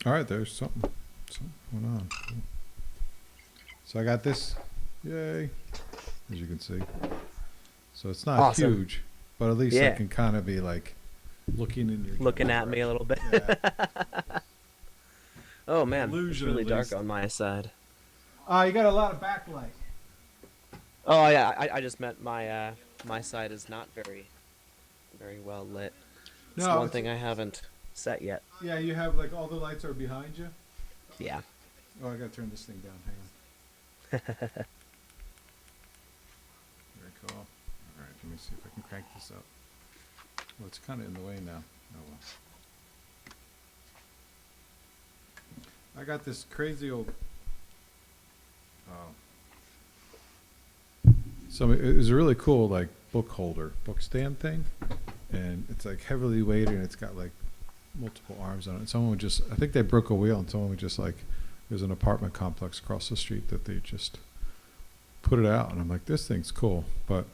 All right, there's something going on. Cool. So I got this. Yay! As you can see. So it's not Awesome. huge, but at least I Yeah. can kind of be like looking in your Looking general at me a direction. little bit. Yeah. Oh The man, it's illusion, really at dark least. on my side. You got a lot of backlight. Oh yeah, I just meant my side is not very well lit. It's the No, one it's thing I haven't set yet. yeah. You have like all the lights are behind you. Yeah. Oh, I gotta turn this thing down. Hang on. Very cool. All right, let me see if I can crank this up. Well, it's kind of in the way now. Oh well. I got this crazy old. Oh. So it was a really cool like book holder, book stand thing, and it's like heavily weighted and it's got like multiple arms on it. And someone would just, I think they broke a wheel and someone would just like, there's an apartment complex across the street that they just put it out, and I'm like, this thing's cool, but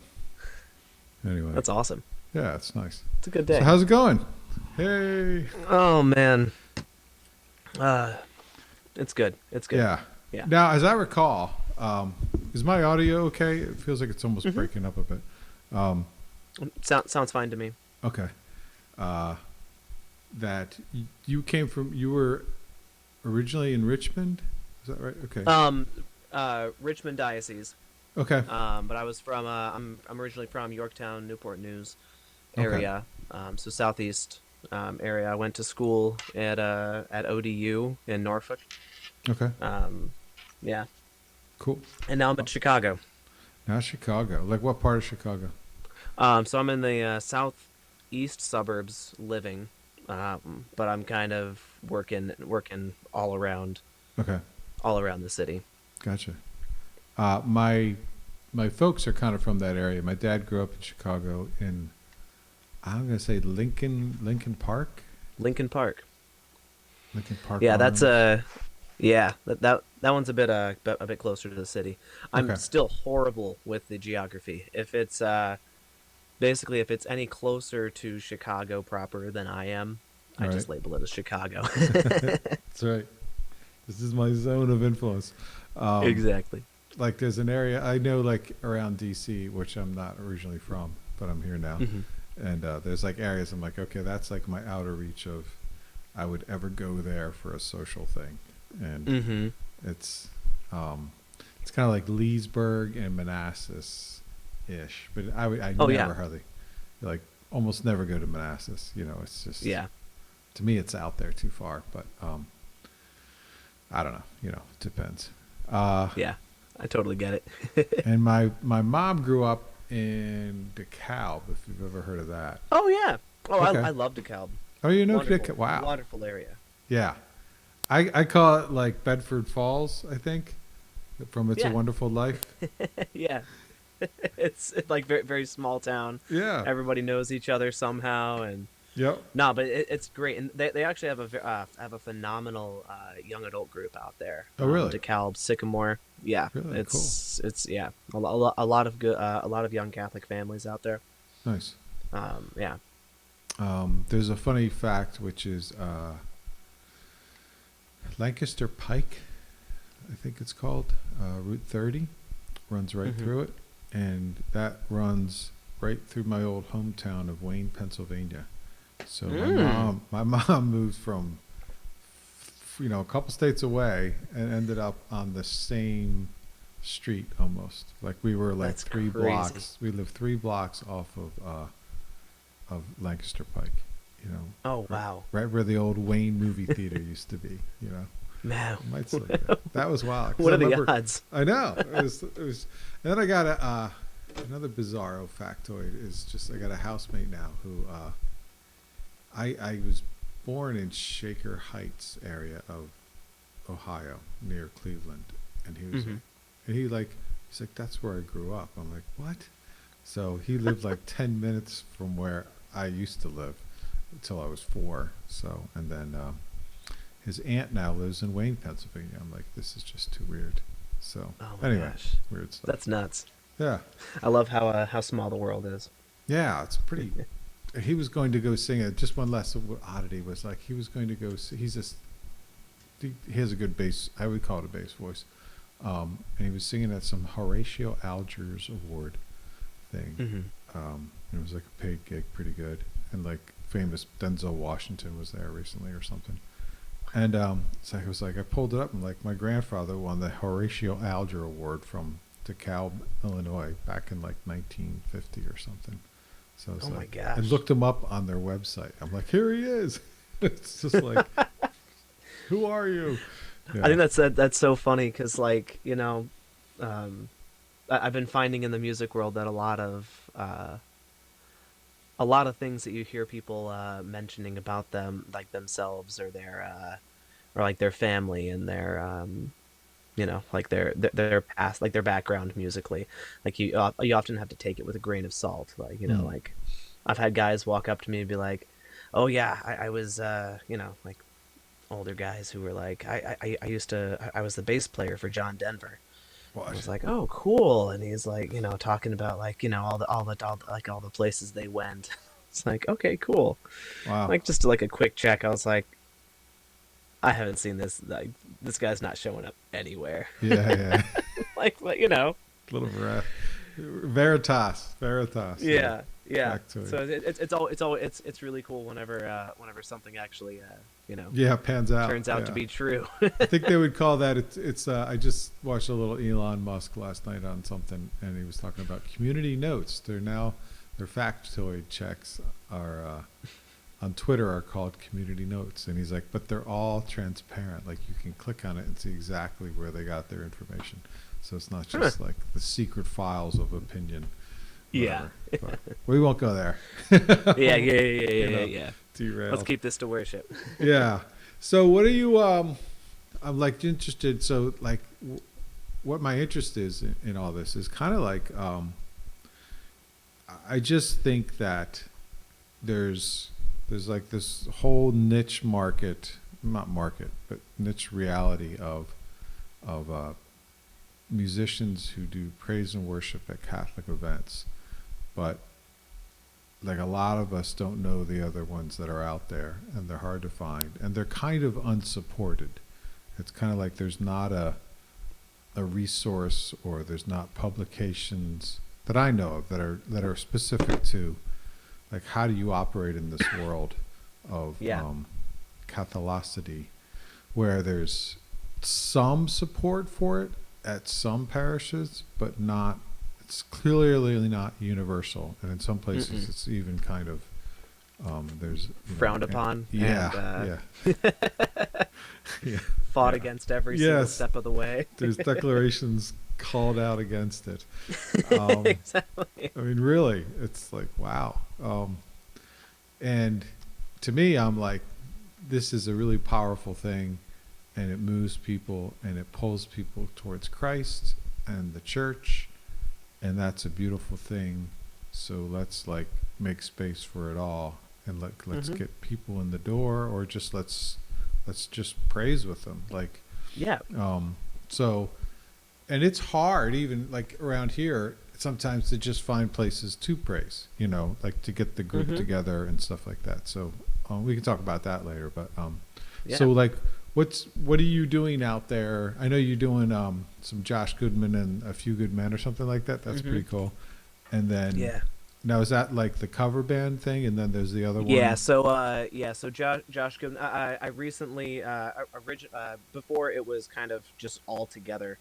anyway, That's awesome. yeah, it's nice. It's a good So day. how's it going? Hey. Oh man. Uh it's good. It's good. Yeah. Yeah. Now, as I recall, is my audio okay? It feels like it's almost Mhm. breaking up a bit. Um, Sounds fine to me. okay. Uh, that you came from, you were originally in Richmond? Is that right? Okay. Um Richmond Diocese. Okay. But I was from I'm originally from Yorktown, Newport News Okay. area. So southeast area. I went to school at ODU in Norfolk. Okay. Um, yeah, Cool. and now I'm in Oh, Chicago. now Chicago. Like what part of Chicago? So I'm in the southeast suburbs living, but I'm kind of working Okay. all around the city. Gotcha. My folks are kind of from that area. My dad grew up in Chicago in, I'm gonna say Lincoln Park, Lincoln Park. Lincoln Park Yeah, that's Arms. yeah, that one's a bit closer to the city. I'm Okay. still horrible with the geography. If it's basically if it's any closer to Chicago proper than I am, I All right. just label it as Chicago. That's right. This is my zone of influence. Um, Exactly. like there's an area I know like around DC, which I'm not originally from, but I'm here now. Hmm. And there's like areas I'm like, okay, that's like my outer reach of I would ever go there for a social thing. And Hmm. it's um, it's kind of like Leesburg and Manassas ish, but I Oh yeah, never hardly like almost never go to Manassas. You know, it's just yeah, to me it's out there too far. But I don't know. You know, it depends. Uh, yeah. I totally get it. and my mom grew up in DeKalb, if you've ever heard of that. Oh yeah. Oh, Okay. I love DeKalb. Oh, you know Wonderful, DeKalb? Wow. wonderful area. Yeah. I call it like Bedford Falls, I think, from It's a Yeah, Wonderful Life. yeah. It's like very small town. Yeah. Everybody knows each other somehow, and Yep. no, but it's great, and they actually have a phenomenal young adult group out there. Oh, really? DeKalb, Sycamore. Yeah, Really cool. it's yeah, a lot of good a lot of young Catholic families out there. Nice. Yeah. There's a funny fact, which is Lancaster Pike, I think it's called, Route 30, runs right Hmm. through it. And that runs right through my old hometown of Wayne, Pennsylvania. So Mm. my mom moved from, a couple states away and ended up on the same street almost. Like we were like That's three crazy. blocks. We lived 3 blocks off of Lancaster Pike. You know, Oh right, wow, right where the old Wayne movie theater used to be. You know, man. I might still be there. That was wild because What I are the remember. odds? I know it was. And then I got another bizarro factoid is just I got a housemate now who I was born in Shaker Heights area of Ohio near Cleveland, and he was Hmm. and he's like that's where I grew up. I'm like what? So he lived like 10 minutes from where I used to live until I was 4. So and then his aunt now lives in Wayne, Pennsylvania. I'm like this is just too weird. So Oh my anyway, gosh, weird stuff. that's nuts. Yeah, I love how small the world is. yeah, it's pretty. He was going to go sing it. Just one last oddity was like he was going to go. He's a he has a good bass. I would call it a bass voice. And he was singing at some Horatio Algiers Award thing. It was like a paid gig, pretty good, and like famous Denzel Washington was there recently or something. And so I was like, I pulled it up and like my grandfather won the Horatio Alger Award from DeKalb, Illinois, back in like 1950 or something. So it's Oh my like, gosh. I looked him up on their website. I'm like, here he is. It's just like, who are you? Yeah. I think that's so funny because, like, um, I've been finding in the music world that a lot of things that you hear people mentioning about them, like themselves or or like their family and like their past, like their background musically, like you often have to take it with a grain of salt. Like, Mm. like I've had guys walk up to me and be like, "Oh yeah, I was like older guys who were like, I used to I was the bass player for John Denver." I What? was like, "Oh, cool!" And he's like, talking about like all the places they went. It's like, okay, cool. Wow. Like just like a quick check. I was like, I haven't seen this. Like this guy's not showing up anywhere. Yeah, yeah. Like, Little Veritas. Yeah. yeah, yeah. Factoid. So it's really cool whenever something actually Yeah, pans out. turns out to Yeah. be true. I think they would call that it's I just watched a little Elon Musk last night on something, and he was talking about community notes. Their factoid checks are on Twitter are called community notes, and he's like, but they're all transparent. Like you can click on it and see exactly where they got their information. So it's not just like the secret files of opinion. Yeah. But we won't go there. Yeah. Derailed. Let's keep this to worship. Yeah. So what are you? I'm like interested. So like, what my interest is in all this is kind of like, I just think that there's like this whole niche market, not market, but niche reality of musicians who do praise and worship at Catholic events, but like a lot of us don't know the other ones that are out there, and they're hard to find, and they're kind of unsupported. It's kind of like there's not a resource, or there's not publications that I know of that are specific to like how do you operate in this world of Yeah. Catholicity, where there's some support for it at some parishes, but not. It's clearly not universal, and in some places Mm-mm. it's even kind of there's Frowned upon. Yeah, And, yeah. fought Yeah. against every single Yes. step of the way. There's declarations called out against it. Um, Exactly. I mean, really, it's like wow. And to me, I'm like, this is a really powerful thing, and it moves people and it pulls people towards Christ and the church, and that's a beautiful thing. So let's like make space for it all, and let's Mhm. get people in the door, or just let's just praise with them, like Yeah. so. And it's hard, even like around here, sometimes to just find places to praise, like to get the group Mhm. together and stuff like that. So we can talk about that later. But Yeah. so like, what are you doing out there? I know you're doing some Josh Goodman and A Few Good Men or something like that. That's Mhm. pretty cool. And then Yeah. now is that like the cover band thing? And then there's the other Yeah. one. So Josh Goodman. I recently before it was kind of just all together.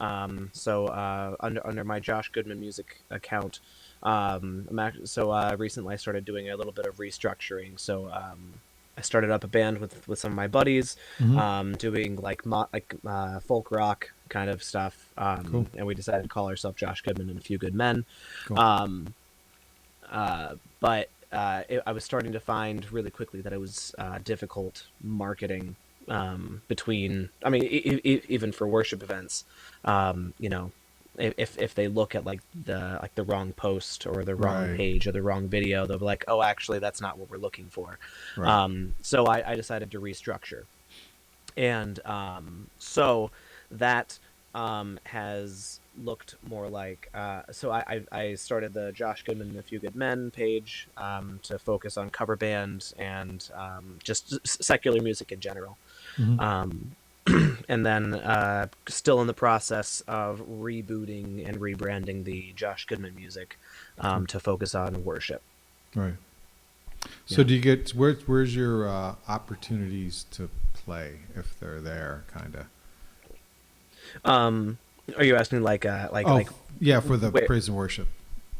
Under my Josh Goodman music account, recently I started doing a little bit of restructuring. So I started up a band with some of my buddies, Mhm. doing like folk rock kind of stuff, Cool. and we decided to call ourselves Josh Goodman and A Few Good Men. Cool. I was starting to find really quickly that it was difficult marketing between. I mean, even for worship events, if they look at like the wrong post or the wrong Right. page or the wrong video, they'll be like, "Oh, actually, that's not what we're looking for." Right. So I decided to restructure, and so that has looked more like so I started the Josh Goodman and a Few Good Men page to focus on cover band and just secular music in general. Hmm. Um, and then still in the process of rebooting and rebranding the Josh Goodman music to focus on worship. Right. So Yeah. do you get where's your opportunities to play if they're there, kind of? Um, are you asking Oh, yeah, for the where? praise and worship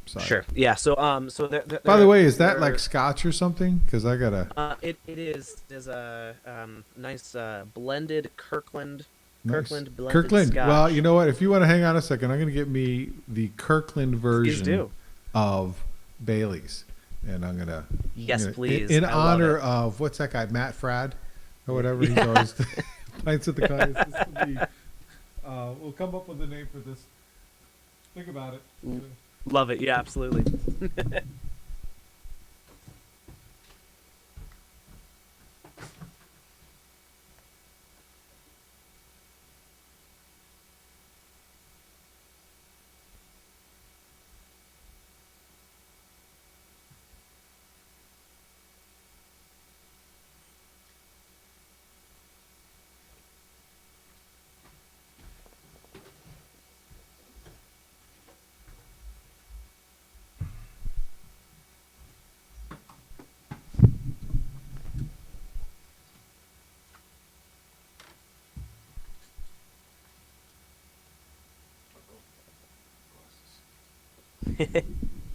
side. Sure. Yeah. So so By the way, is that like Scotch or something? Because I gotta it is a nice blended nice Kirkland blended Kirkland. Well, you Scotch. know what? If you want to hang on a second, I'm gonna get me the Kirkland Please version do. of Bailey's, and I'm Yes, gonna please. in I love honor it. of what's that guy Matt Frad or whatever. He's Yeah. always pints at the guys. We'll come up with a name for this. Think about it. Love it. Yeah, absolutely.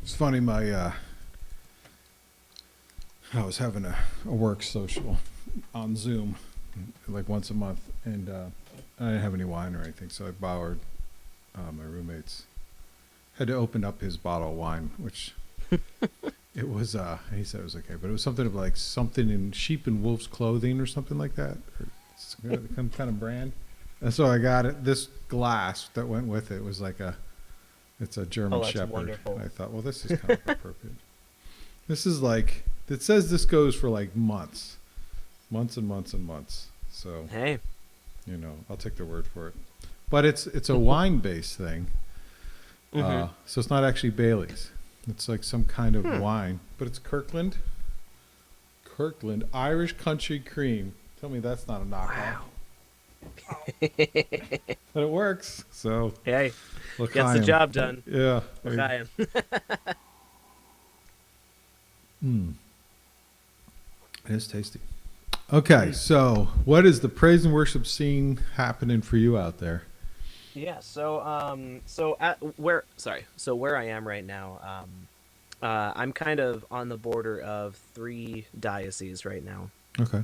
It's funny. I was having a work social on Zoom like once a month, and I didn't have any wine or anything, so I borrowed my roommate's. Had to open up his bottle of wine, which it was. He said it was okay, but it was something of like something in sheep and wolf's clothing or something like that, or some kind of brand. And so I got it. This glass that went with it was like it's a German Oh, that's Shepherd. And wonderful. I thought, well, this is kind of appropriate. This is like it says this goes for like months, months and months and months. So Hey. I'll take their word for it. But it's a wine based thing, Mm-hmm. so it's not actually Bailey's. It's like some kind of Hmm. wine, but it's Kirkland Irish Country Cream. Tell me that's not a knockoff, Wow. but it works. So Hey, gets the L'chaim. job done. Yeah. L'chaim. Mm, it is tasty. Okay, so what is the praise and worship scene happening for you out there? Yeah. So at where sorry. So where I am right now, I'm kind of on the border of three dioceses right now. Okay.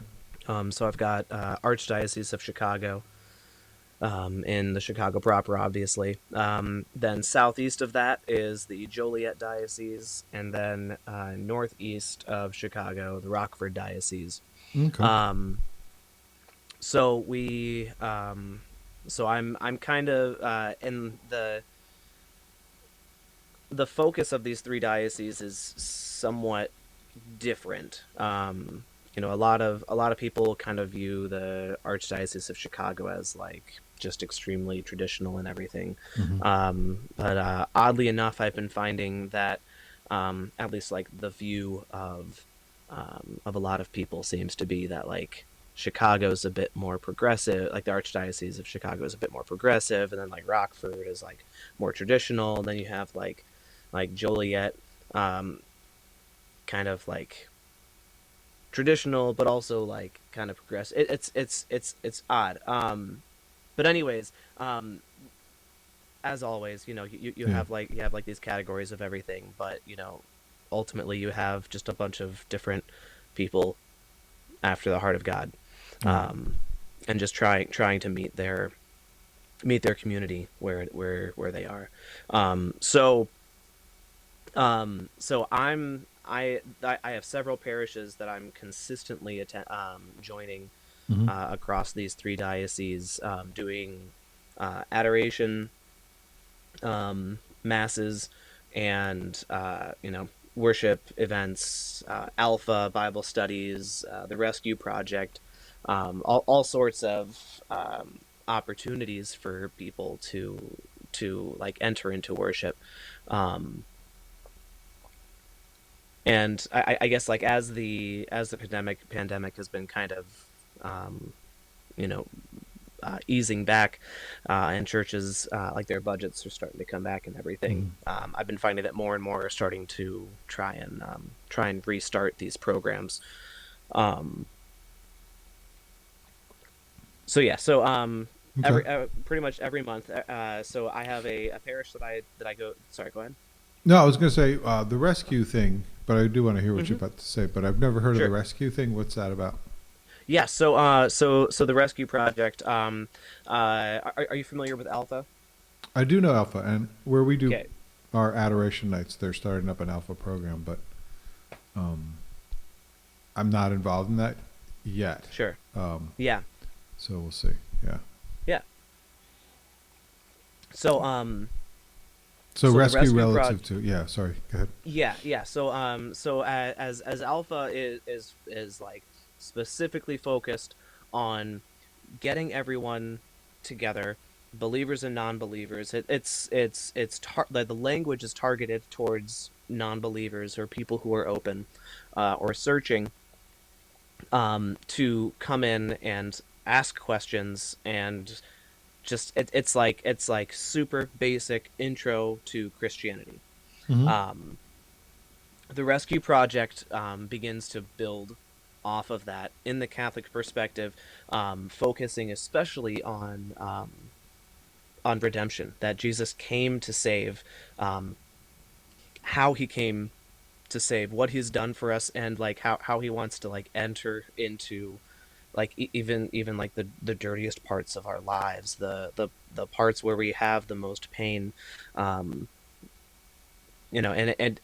So I've got Archdiocese of Chicago, in the Chicago proper, obviously. Then southeast of that is the Joliet Diocese, and then northeast of Chicago, the Rockford Diocese. Okay. Um, so we, so I'm kind of in the focus of these three dioceses is somewhat different. A lot of people kind of view the Archdiocese of Chicago as like just extremely traditional and everything. Hmm. But oddly enough, I've been finding that at least like the view of a lot of people seems to be that like Chicago's a bit more progressive, like the Archdiocese of Chicago is a bit more progressive, and then like Rockford is like more traditional. And then you have like Joliet, um, kind of like traditional, but also like kind of progressive. It's odd. But anyways, as always, you Yeah. have like these categories of everything, but ultimately you have just a bunch of different people after the heart of God, Right. um, and just trying to meet their community where they are. So so I have several parishes that I'm consistently joining Hmm. across these three dioceses, doing adoration, masses, and worship events, Alpha Bible studies, the Rescue Project, all sorts of opportunities for people to like enter into worship. Um, and I guess like as the pandemic has been kind of um, you know easing back, and churches like their budgets are starting to come back and everything. Mhm. I've been finding that more and more are starting to try and restart these programs. Um, so yeah, so Okay. every pretty much every month. So I have a parish that I go. Sorry, go ahead. No, I was going to say the rescue thing, but I do want to hear what you're Hmm. about to say. But I've never heard of the Sure. rescue thing. What's that about? Yeah. So the Rescue Project. Are you familiar with Alpha? I do know Alpha, and where we do Okay. our adoration nights, they're starting up an Alpha program, but um, I'm not involved in that yet. Sure. Um, Yeah. so we'll see. Yeah. Yeah. So So so the rescue Rescue relative Project. to yeah. Sorry. Go ahead. Yeah, yeah. So as Alpha is like specifically focused on getting everyone together, believers and non-believers. The language is targeted towards non-believers or people who are open, or searching, to come in and ask questions, and just it's like super basic intro to Christianity. Hmm. Um, the Rescue Project begins to build off of that in the Catholic perspective, focusing especially on redemption, that Jesus came to save, um, how he came to save, what he's done for us, and like how he wants to like enter into like even like the dirtiest parts of our lives, the parts where we have the most pain. um and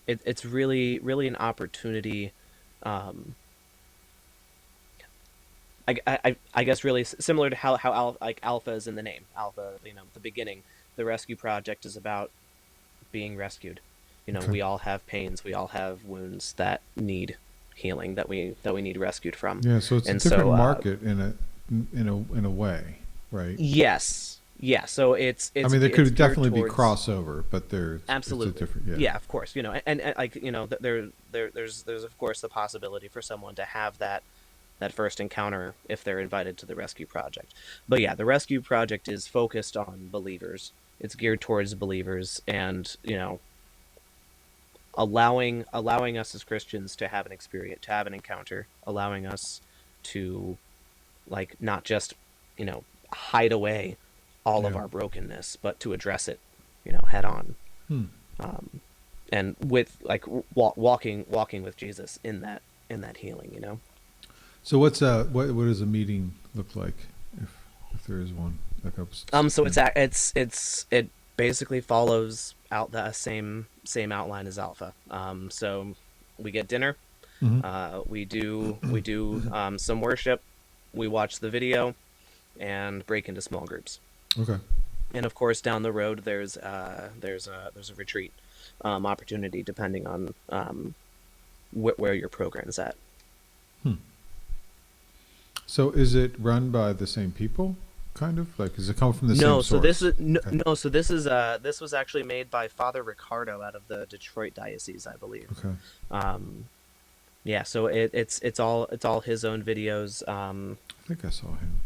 it's really an opportunity. um I guess really similar to how like Alpha is in the name. Alpha, the beginning. The Rescue Project is about being rescued. Okay. We all have pains, we all have wounds that need healing, that we need rescued from. Yeah. So it's a And different so market in a way, right? yes, yeah. So it's I it's mean, there it's could geared definitely be towards. crossover, but it's a Absolutely. different. Yeah. Yeah, of course. And like, there's of course the possibility for someone to have that first encounter if they're invited to the Rescue Project. But yeah, the Rescue Project is focused on believers. It's geared towards believers, and allowing us as Christians to have an experience, to have an encounter, allowing us to like not just you know hide away all of Yeah. our brokenness, but to address it, head on. Hmm. um, and with like walking with Jesus in that healing. So what does a meeting look like if there is one? Like So it basically follows out the same outline as Alpha. So we get dinner, hmm we do some worship, we watch the video, and break into small groups. Okay. And of course, down the road, there's a retreat opportunity, depending on where your program's at. Hmm. So is it run by the same people? Kind of like does it come from the same No, so this source? is no, Okay. no, so this was actually made by Father Ricardo out of the Detroit diocese, I believe. Okay. Um, yeah, so it's all his own videos. I think I saw him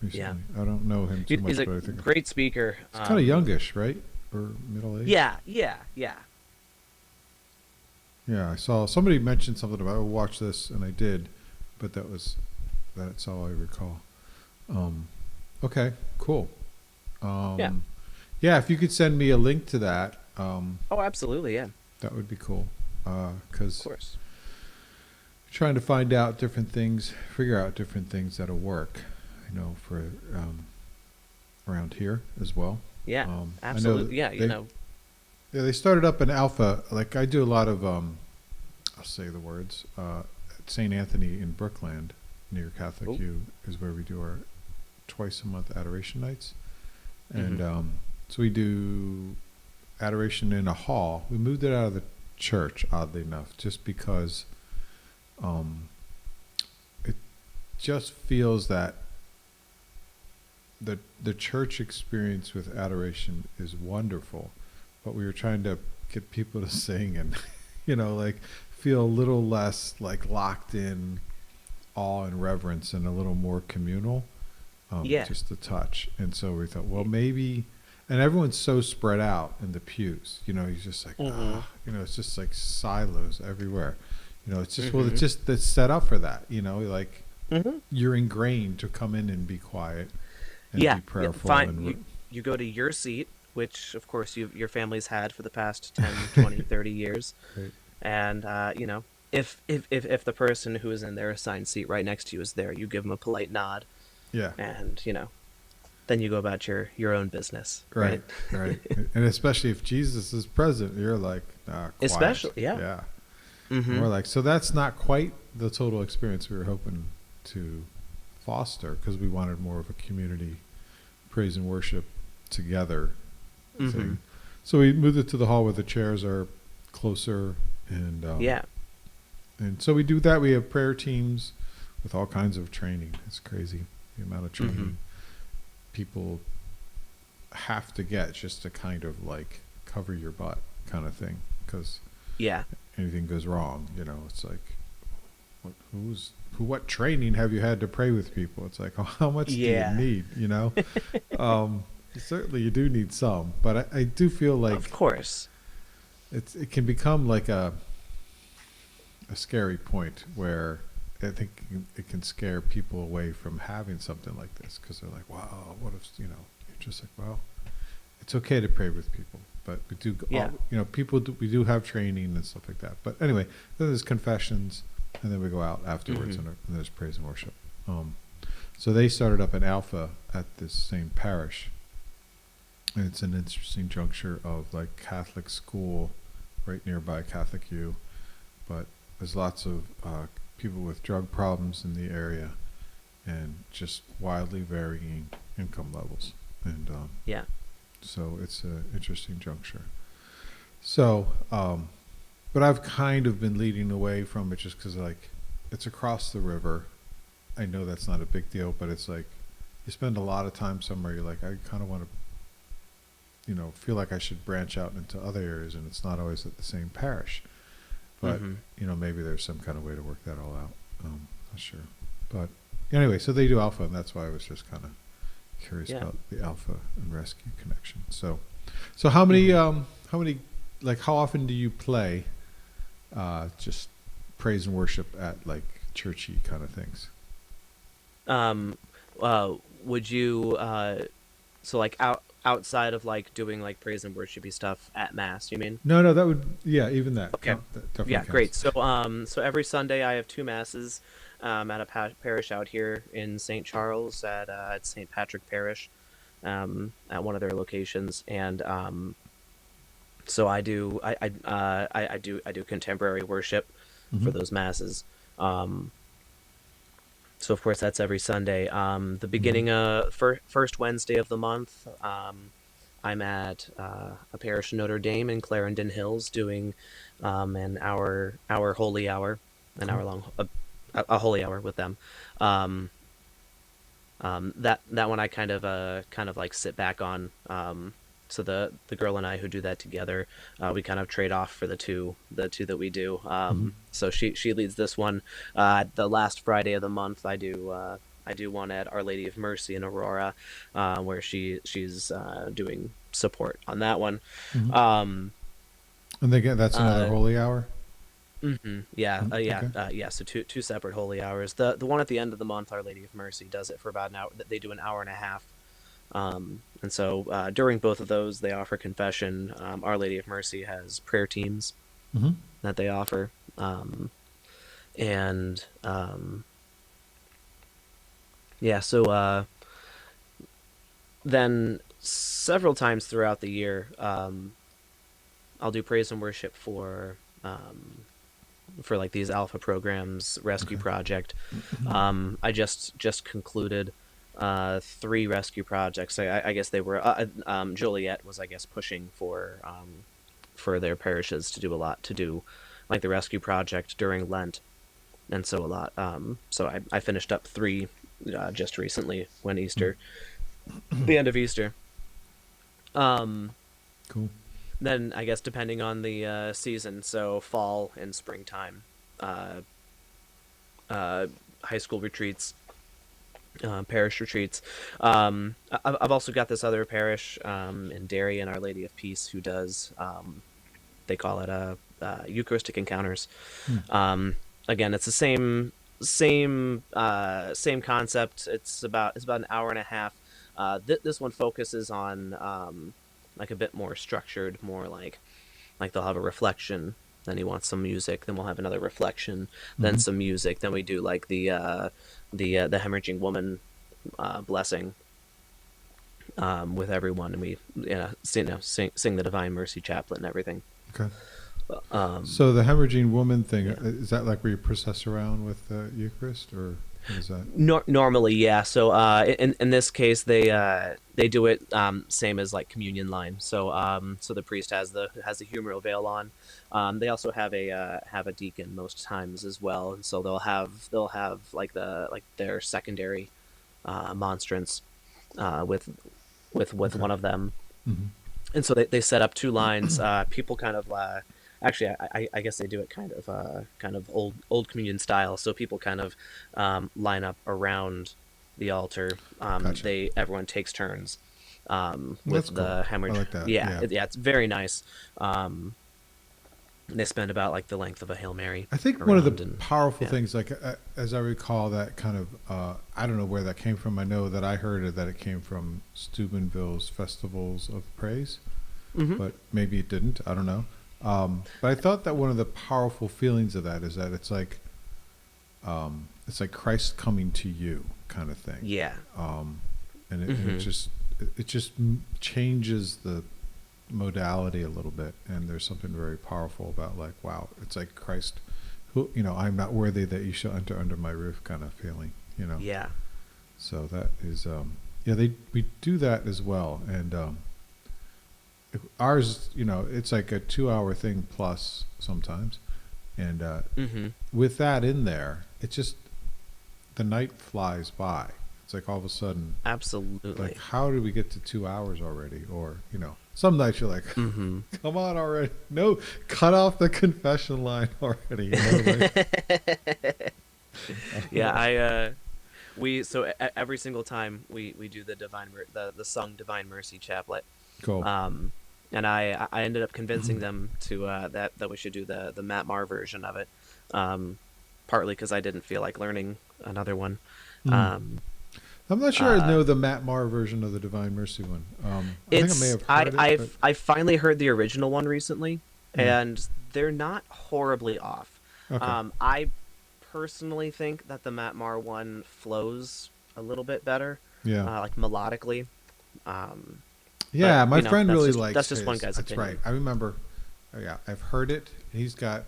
Yeah, recently. I don't know him too he's much, a but I think great speaker. he's kind of youngish, right? Or middle aged. Yeah, yeah, yeah. Yeah, I saw somebody mentioned something about, oh, watch this, and I did, but that's all I recall. Um, okay, cool. Yeah. Um, yeah, if you could send me a link to that, Oh, absolutely. Yeah, that would be cool. of Because course. trying to find out different things, figure out different things that'll work, for around here as well. Yeah, I know that absolutely. Yeah, they started up an alpha. Like I do a lot of I'll say the words at St. Anthony in Brookland near Catholic Oh. U is where we do our twice a month adoration nights, Hmm. and so we do adoration in a hall. We moved it out of the church, oddly enough, just because um, it just feels that the church experience with adoration is wonderful, but we were trying to get people to sing and like feel a little less like locked in awe and reverence and a little more communal, Yeah. just a touch. And so we thought, well, maybe, and everyone's so spread out in the pews. He's just like, Mm-hmm. it's just like silos everywhere. It's just, well, Mm-hmm. it's just, it's set up for that, like Mm-hmm. you're ingrained to come in and be quiet and Yeah. be Yeah. prayerful Fine. and, You go to your seat, which of course your family's had for the past 10, 20, 30 years. right? And if the person who is in their assigned seat right next to you is there, you give them a polite nod, Yeah. and then you go about your own business, Right. right? Right. And especially if Jesus is present, you're like, quiet. Especially, yeah. Yeah. And Mm-hmm. we're like, so that's not quite the total experience we were hoping to foster, because we wanted more of a community praise and worship together Mm-hmm. thing. So we moved it to the hall where the chairs are closer, and Yeah. so we do that. We have prayer teams with all kinds of training. It's crazy the amount of Mm-hmm. training people have to get just to kind of like cover your butt kind of thing, because Yeah. anything goes wrong, it's like, what training have you had to pray with people? It's like, oh, how much do you Yeah. need? Certainly you do need some, but I do feel like Of course. it can become like a scary point where I think it can scare people away from having something like this, because they're like, wow, what if, you're just like, well, it's okay to pray with people, but we do, Yeah. people do, we do have training and stuff like that. But anyway, then there's confessions, and then we go out afterwards, Mm-hmm. and there's praise and worship. So they started up an Alpha at this same parish, and it's an interesting juncture of like Catholic school right nearby, Catholic U, but there's lots of people with drug problems in the area, and just wildly varying income levels, and Yeah. so it's an interesting juncture. So, but I've kind of been leading away from it just because, like, it's across the river. I know that's not a big deal, but it's like you spend a lot of time somewhere. You're like, I kind of want to, feel like I should branch out into other areas, and it's not always at the same parish. But Mm-hmm. maybe there's some kind of way to work that all out. Not sure, but anyway, so they do Alpha, and that's why I was just kind of curious Yeah. about the Alpha and Rescue connection. So how many Mm-hmm. like how often do you play just praise and worship at like churchy kind of things? Um, would you so like outside of like doing like praise and worshipy stuff at mass, you mean? No, that would, yeah, even that. Okay. That definitely Yeah, great. counts. So every Sunday I have two masses at a parish out here in St. Charles at St. Patrick Parish, at one of their locations, and so I do contemporary worship Hmm. for those masses. Um, so of course that's every Sunday. The Hmm. beginning first Wednesday of the month, I'm at a parish in Notre Dame in Clarendon Hills doing an hour holy hour, an Cool. hour long a holy hour with them. Um, that one I kind of like sit back on. So the girl and I who do that together, we kind of trade off for the two that we do. Hmm. So she leads this one. The last Friday of the month, I do one at Our Lady of Mercy in Aurora, where she's doing support on that one. Hmm. Um, And that's another uh, holy hour. yeah, Okay. yeah. So two separate holy hours. The one at the end of the month, Our Lady of Mercy does it for about an hour. They do an hour and a half. And so during both of those, they offer confession. Our Lady of Mercy has prayer teams Hmm. that they offer, and yeah. So then several times throughout the year, I'll do praise and worship for like these alpha programs, rescue Okay. project. I just concluded three rescue projects. I guess they were Joliet was, I guess, pushing for their parishes to do a lot, to do like the rescue project during Lent, and so a lot. So I finished up three just recently when Easter. the end of Easter. Um, Cool. then I guess depending on the season, so fall and springtime, uh, uh, high school retreats, parish retreats. I've also got this other parish in Darien, Our Lady of Peace, who does they call it Eucharistic encounters. Hmm. Again, it's the same concept. It's about an hour and a half. This one focuses on like a bit more structured, more like they'll have a reflection. Then he wants some music. Then we'll have another reflection. Then Mm-hmm. some music. Then we do like the hemorrhaging woman blessing with everyone, and we sing the Divine Mercy Chaplet and everything. Okay. Um, So the hemorrhaging woman thing, yeah. is that like where you process around with the Eucharist, or what is that? Normally, yeah. So in this case, they do it same as like communion line. So the priest has the humeral veil on. They also have a deacon most times as well, and so they'll have like their secondary monstrance with Okay. one of them, Mm-hmm. and so they set up two lines. People kind of actually I guess they do it kind of old communion style. So people kind of line up around the altar. Gotcha. They Everyone takes turns Well, that's with cool. the I hemorrhage. like that. Yeah, Yeah. yeah, it's very nice. They spend about like the length of a Hail Mary I think one of the around, and powerful yeah. things, like as I recall, that kind of I don't know where that came from. I know that I heard it, that it came from Steubenville's festivals of praise, Hmm. but maybe it didn't. I don't know. But I thought that one of the powerful feelings of that is that it's like Christ coming to you, kind of thing. Yeah. Um, and Hmm. it just changes the modality a little bit, and there's something very powerful about, like, wow, it's like Christ, who, I'm not worthy that you shall enter under my roof, kind of feeling. Yeah. So that is yeah, we do that as well. And ours, it's like a 2 hour thing plus sometimes, and Hmm. with that in there, it just, the night flies by. It's like all of a sudden, like, Absolutely. how did we get to 2 hours already? Or some nights you're like, Hmm. come on already, no, cut off the confession line already, like, Yeah, we every single time we do the the sung Divine Mercy Chaplet, cool. um, and I ended up convincing them to that we should do the Matt Marr version of it, um, partly because I didn't feel like learning another one. Mm. Um, I'm not sure I uh, know the Matt Marr version of the Divine Mercy one. I think I may it's have heard it, but I finally heard the original one recently, yeah, and they're not horribly off. okay, I personally think that the Matt Marr one flows a little bit better, yeah. like melodically. Um, but Yeah, my friend that's really just likes one his. guy's That's right. opinion. I remember. Yeah, I've heard it. He's got.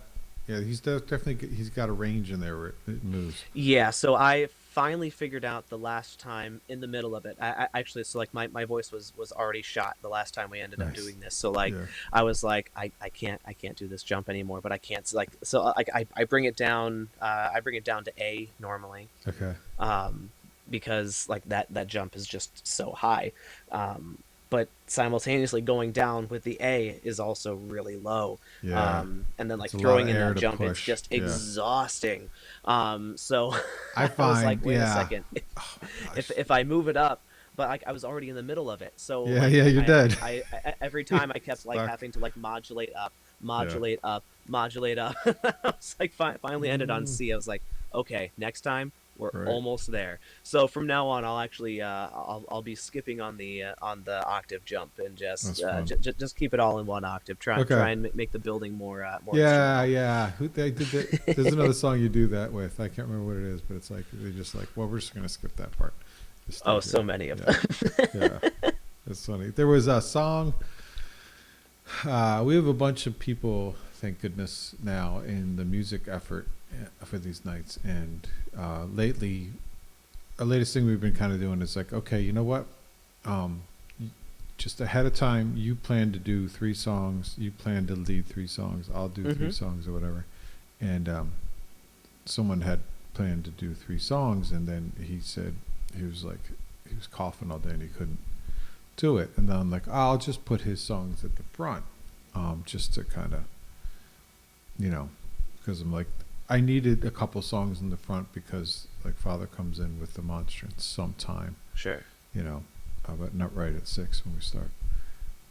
Yeah, definitely. He's got a range in there where it moves. Yeah, so I finally figured out the last time in the middle of it. I actually, so like my voice was already shot the last time we ended up Nice. doing this. So like Yeah. I was like I can't do this jump anymore. But I can't like so like I bring it down. I bring it down to A normally, Okay. um, because like that jump is just so high. Um, but simultaneously going down with the A is also really low. Yeah. And then like It's a lot of throwing in air that to jump, it's push. just Yeah. exhausting. So I I was like, find. wait a Yeah. second, Oh my if gosh. I move it up, but like I was already in the middle of it, so Yeah. like Yeah. You're dead. every You're time I kept like stuck. having to like modulate up, Yeah. modulate up, modulate up. I was like finally ended on Mm, C. I was like, okay, next time we're right. almost there. So from now on, I'll actually I'll be skipping on the octave jump and That's just fun. just keep it all in one octave. Okay. Try and make the building more Yeah. instrumental. Yeah. Who they did that? There's another song you do that with. I can't remember what it is, but it's like they just like, well, we're just gonna skip that part. Just stay Oh, here. so many of Yeah. them. Yeah. It's funny. There was a song. We have a bunch of people, thank goodness, now in the music effort for these nights. And lately, our latest thing we've been kind of doing is like, okay, you know what? Just ahead of time, you plan to do 3 songs. You plan to lead 3 songs. I'll do three Hmm. songs or whatever. And someone had planned to do 3 songs, and then he said, he was like, he was coughing all day and he couldn't do it. And then I'm like, I'll just put his songs at the front, just to kind of, because I'm like, I needed a couple songs in the front because like Father comes in with the monstrance sometime, Sure. But not right at 6 when we start.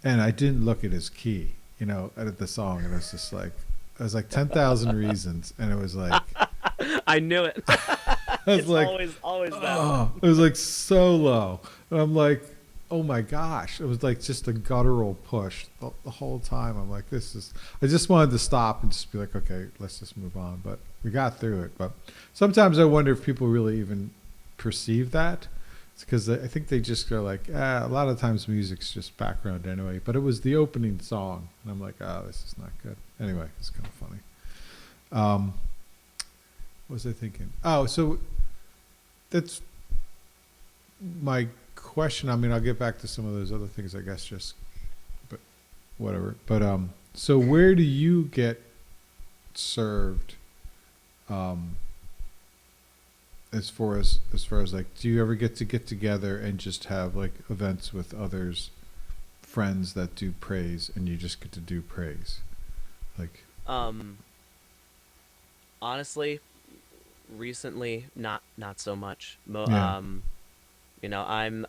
And I didn't look at his key, at the song, and it was like 10,000 reasons, and it was like, I knew it. I was It's like, always that. oh, it was like so low, and I'm like, oh my gosh, it was like just a guttural push the whole time. I'm like, I just wanted to stop and just be like, okay, let's just move on. But we got through it. But sometimes I wonder if people really even perceive that. It's because I think they just go like, a lot of times music's just background anyway. But it was the opening song, and I'm like, oh, this is not good. Anyway, it's kind of funny. What was I thinking? Oh, so that's my question. I mean, I'll get back to some of those other things, I guess, but whatever. But so where do you get served? As far as like, do you ever get together and just have like events with others, friends that do praise, and you just get to do praise, like? Honestly, recently, not so much. Yeah.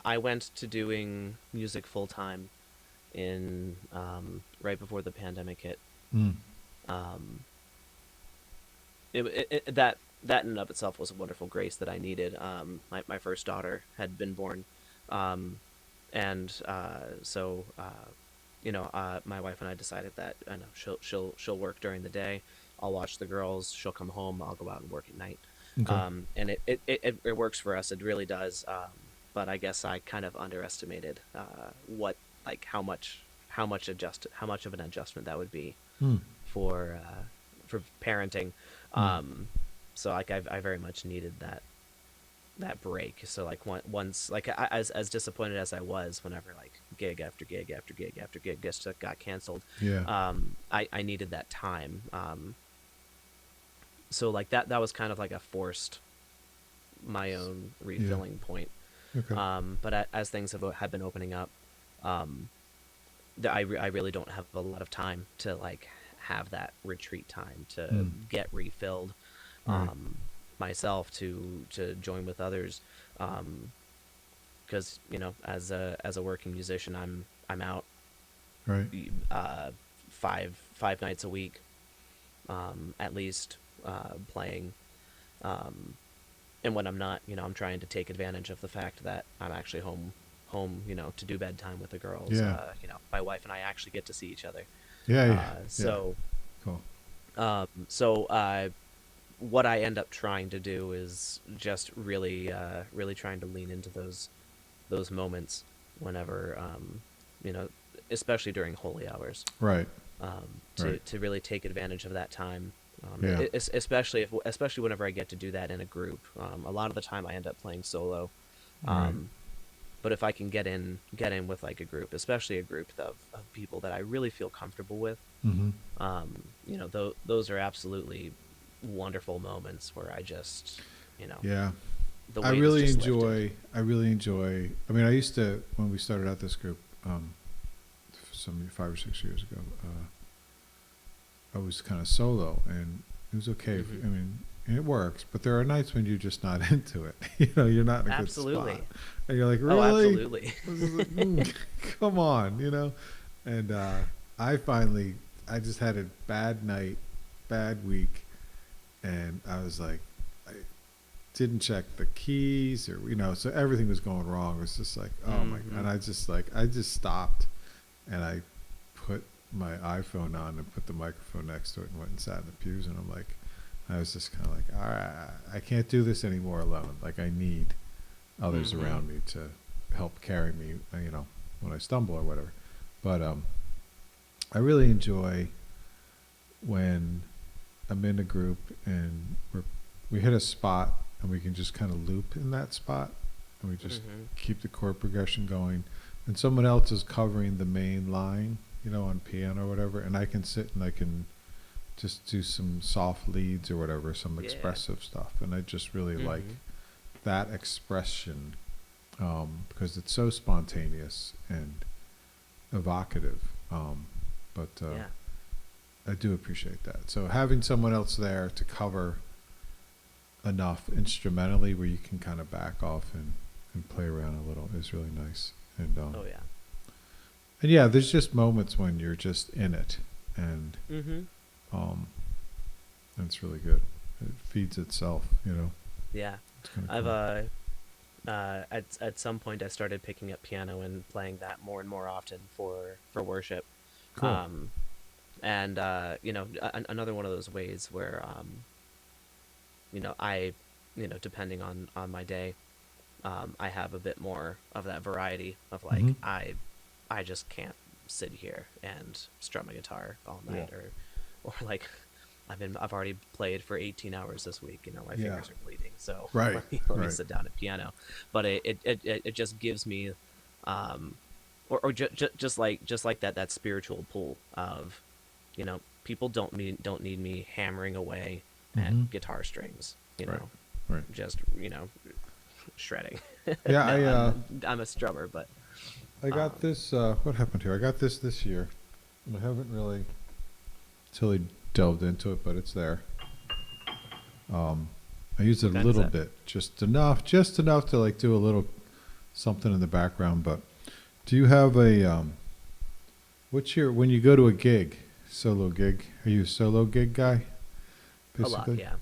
I went to doing music full time in right before the pandemic hit. Mm. Um, that in and of itself was a wonderful grace that I needed. My first daughter had been born, um, and my wife and I decided that I know she'll work during the day. I'll watch the girls. She'll come home. I'll go out and work at night. Okay. And it works for us. It really does. But I guess I kind of underestimated how much of an adjustment that would be Mm. for parenting. Mm. So like I very much needed that break. So like once like as disappointed as I was whenever like gig after gig after gig after gig just got canceled, Yeah. I needed that time. So like that was kind of like a forced my own refilling point. Okay. But as things have been opening up, um, I really don't have a lot of time to like have that retreat time to Mm. get refilled, Right. myself to join with others, because as a working musician I'm out Right. uh, five nights a week, at least, playing, um, and when I'm not, I'm trying to take advantage of the fact that I'm actually home, to do bedtime with the girls. Yeah. My wife and I actually get to see each other. Yeah. Yeah. Uh, Yeah. so, Cool. what I end up trying to do is just really trying to lean into those moments whenever, you know, especially during holy hours, Right. to Right. really take advantage of that time. Yeah. Especially whenever I get to do that in a group. A lot of the time I end up playing solo. Right. But if I can get in with like a group, especially a group of people that I really feel comfortable with, Mm-hmm. those are absolutely wonderful moments where I just, Yeah. the I weight is really just enjoy. lifted. I really enjoy. I mean, I used to when we started out this group, some 5 or 6 years ago. I was kind of solo, and it was okay. Hmm. I mean, it works, but there are nights when you're just not into it. You're not in a good Absolutely. spot, and you're like, Oh, really? absolutely. This is come on. And I just had a bad night, bad week, and I was like, I didn't check the keys, or so everything was going wrong. It was just like, oh my god. Hmm. And I just stopped, and I put my iPhone on and put the microphone next to it and went and sat in the pews, and I was just kind of like, all right, I can't do this anymore alone. Like, I need others Hmm. around me to help carry me, when I stumble or whatever. But I really enjoy when I'm in a group and we hit a spot and we can just kind of loop in that spot, and we just Hmm. keep the chord progression going, and someone else is covering the main line, on piano or whatever, and I can sit and I can just do some soft leads or whatever, some Yeah. expressive stuff, and I just really like Hmm. that expression because it's so spontaneous and evocative. But Yeah. I do appreciate that. So having someone else there to cover enough instrumentally where you can kind of back off and play around a little is really nice. Oh yeah. And yeah, there's just moments when you're just in it, and Mm-hmm. um, it's really good. It feeds itself, you know. Yeah. It's kind of I've cool. at some point I started picking up piano and playing that more and more often for worship. Cool. Um, and another one of those ways where I depending on my day, I have a bit more of that variety of Hmm. like I just can't sit here and strum a guitar all Yeah. night, or like I've already played for 18 hours this week. My Yeah. fingers are bleeding, so Right. let me Right. sit down at piano. But it just gives me, um, just like that spiritual pull of, people don't need me hammering away at Hmm. guitar strings. Right. Right. Just shredding. Yeah. No, I'm a strummer, but I got um, this. What happened here? I got this year, and I haven't really totally delved into it, but it's there. Um, I used it what a kind is little that? bit, just enough to like do a little something in the background. But do you have a what's your when you go to a gig, solo gig? Are you a solo gig guy, A lot, basically? yeah.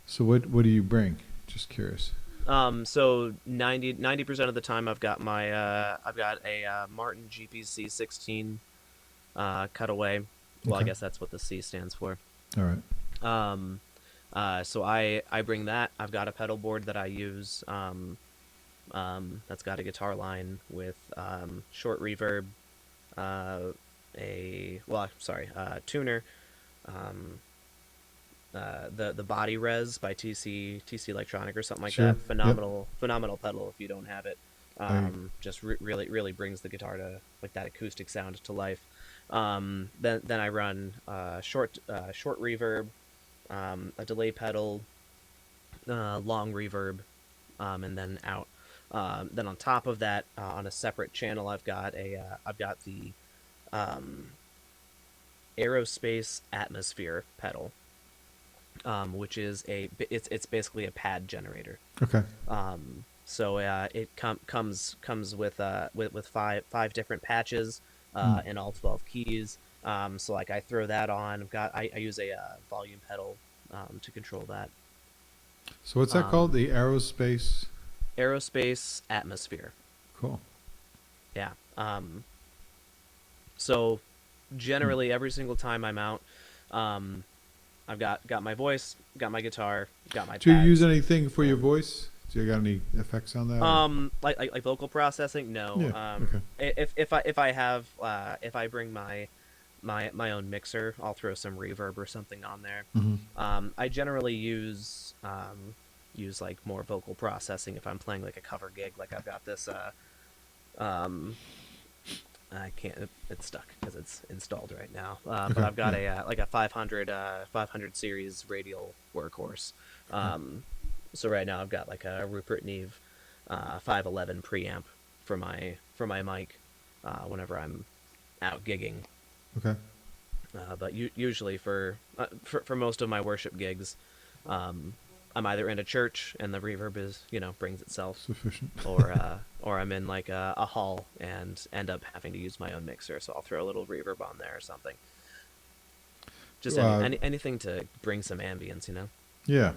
So what do you bring? Just curious. So 90% of the time I've got a Martin GPC 16 cutaway. Well, I Okay. guess that's what the C stands for. All right. Um, so I bring that. I've got a pedal board that I use. That's got a guitar line with short reverb, uh, tuner, um, the body res by TC Electronic or something like Sure. that. Yep. Phenomenal pedal if you don't have it. I. Just really brings the guitar to like that acoustic sound to life. Then I run short reverb, a delay pedal, long reverb, and then out. Then on top of that, on a separate channel, I've got the um, aerospace atmosphere pedal, which is it's basically a pad generator. Okay. So it comes with five different patches Hmm. in all 12 keys. So like I throw that on. I use a volume pedal to control that. So what's that called? Um, The aerospace. Aerospace atmosphere. Cool. Yeah. So Hmm. generally every single time I'm out, um, I've got my voice, got my guitar, got my Do you use pads, anything for your and voice? Do you got any effects on that? Or? like vocal processing. No. Yeah. Okay. If I bring my own mixer, I'll throw some reverb or something on there. Hmm. I generally use like more vocal processing if I'm playing like a cover gig. Like I've got this um I can't. It's stuck because it's installed right now. But Okay. I've got Yeah. a like a 500 series radial workhorse. Okay. Um, so right now I've got like a Rupert Neve 511 preamp for my mic whenever I'm out gigging. Okay. But usually for most of my worship gigs, um, I'm either in a church and the reverb is brings itself, Sufficient. or I'm in like a hall and end up having to use my own mixer, so I'll throw a little reverb on there or something. Just uh, anything to bring some ambience. yeah.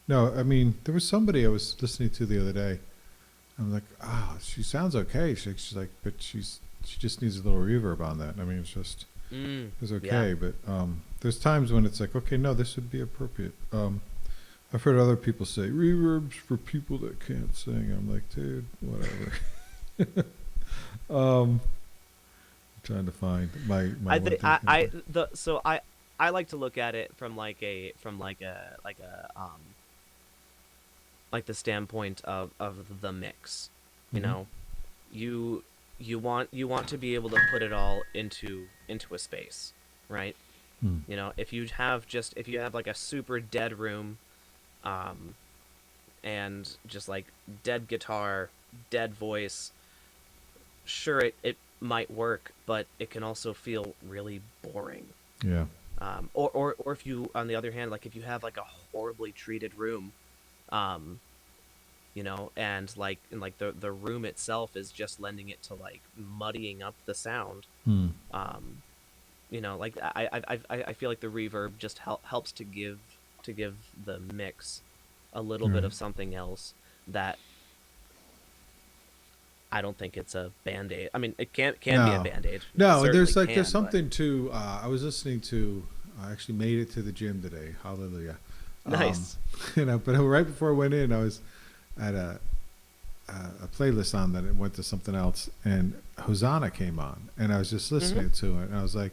No, I mean there was somebody I was listening to the other day. I'm like, she sounds okay. She's like, but she just needs a little reverb on that. I mean, it's Yeah. okay, but there's times when it's like, okay, no, this would be appropriate. I've heard other people say reverbs for people that can't sing. I'm like, dude, whatever. I'm trying to find my I one think thing. I like to look at it from like the standpoint of the mix. You Mm-hmm. know, you you want to be able to put it all into a space, right? Mm. If you have like a super dead room, um, and just like dead guitar, dead voice, sure, it might work, but it can also feel really boring. Yeah. Or if you, on the other hand, like if you have like a horribly treated room, um, and like the room itself is just lending it to like muddying up the sound. Hmm. Um, like I feel like the reverb just helps to give the mix a little bit Right. of something else that I don't think it's a band-aid. I mean, it can be a No, band-aid. It no. certainly There's can, but something to. I was listening to. I actually made it to the gym today. Hallelujah. Um, nice. but right before I went in, I was at a playlist on that it went to something else, and Hosanna came on, and I was just Hmm. listening to it, and I was like,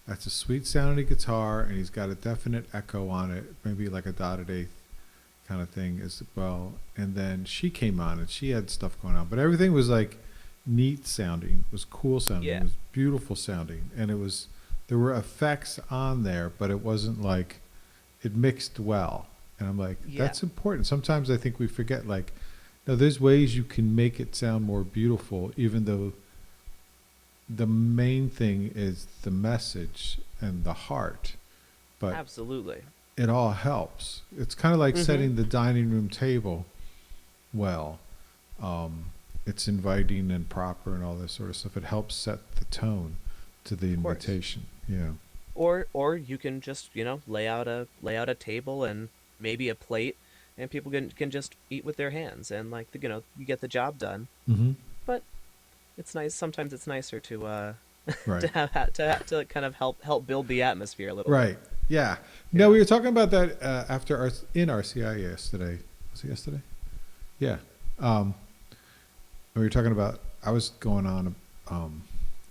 "That's a sweet sounding guitar, and he's got a definite echo on it, maybe like a dotted eighth kind of thing as well." And then she came on, and she had stuff going on, but everything was like neat sounding, was cool sounding, Yeah. was beautiful sounding, and it was there were effects on there, but it wasn't like it mixed well. And I'm like, Yeah. that's important. Sometimes I think we forget, like, no, there's ways you can make it sound more beautiful, even though the main thing is the message and the heart. But Absolutely. it all helps. It's kind of like Hmm. setting the dining room table well. Um, it's inviting and proper and all this sort of stuff. It helps set the tone to the Of course. invitation. Yeah. Or you can just, lay out a table and maybe a plate, and people can just eat with their hands, and like you get the job done. Mm-hmm. But it's nice. Sometimes it's nicer to Right. to kind of help build the atmosphere a little bit. Right. Yeah. You No, we know. were talking about that after our in RCI yesterday. Was it yesterday? Yeah. Um, we were talking about. I was going on.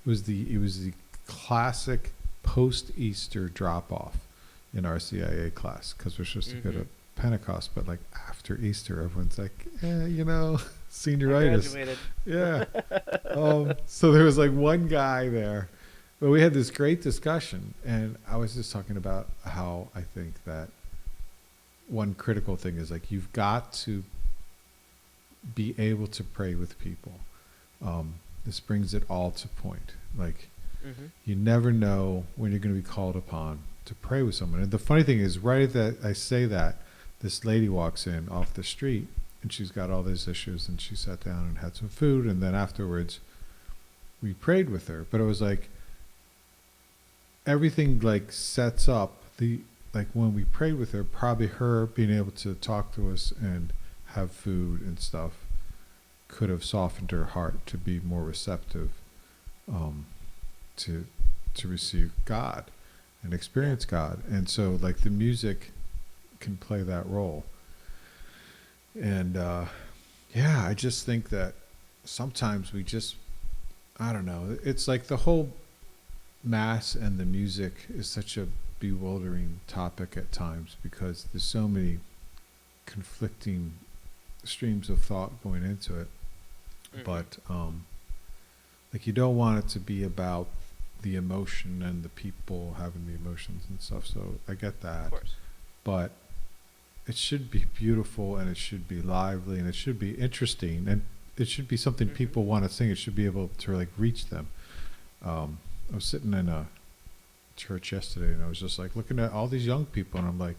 It was the classic post Easter drop off in our CIA class because we're supposed to go Hmm. to Pentecost, but like after Easter, everyone's like, I senioritis. graduated. Yeah. So there was like one guy there, but we had this great discussion, and I was just talking about how I think that one critical thing is like you've got to be able to pray with people. This brings it all to point. Like Hmm. you never know when you're going to be called upon to pray with someone. And the funny thing is, right at that I say that, this lady walks in off the street, and she's got all these issues, and she sat down and had some food, and then afterwards we prayed with her. But it was like everything like sets up the like when we prayed with her, probably her being able to talk to us and have food and stuff could have softened her heart to be more receptive, um, to receive God and Yeah. experience God. And so like the music can play that role. And yeah, I just think that sometimes we just I don't know. It's like the whole mass and the music is such a bewildering topic at times because there's so many conflicting streams of thought going into it. Hmm. But like you don't want it to be about the emotion and the people having the emotions and stuff. So I get Of that, course. but it should be beautiful and it should be lively and it should be interesting and it should be something Hmm. people want to sing. It should be able to like reach them. I was sitting in a church yesterday and I was just like looking at all these young people and I'm like,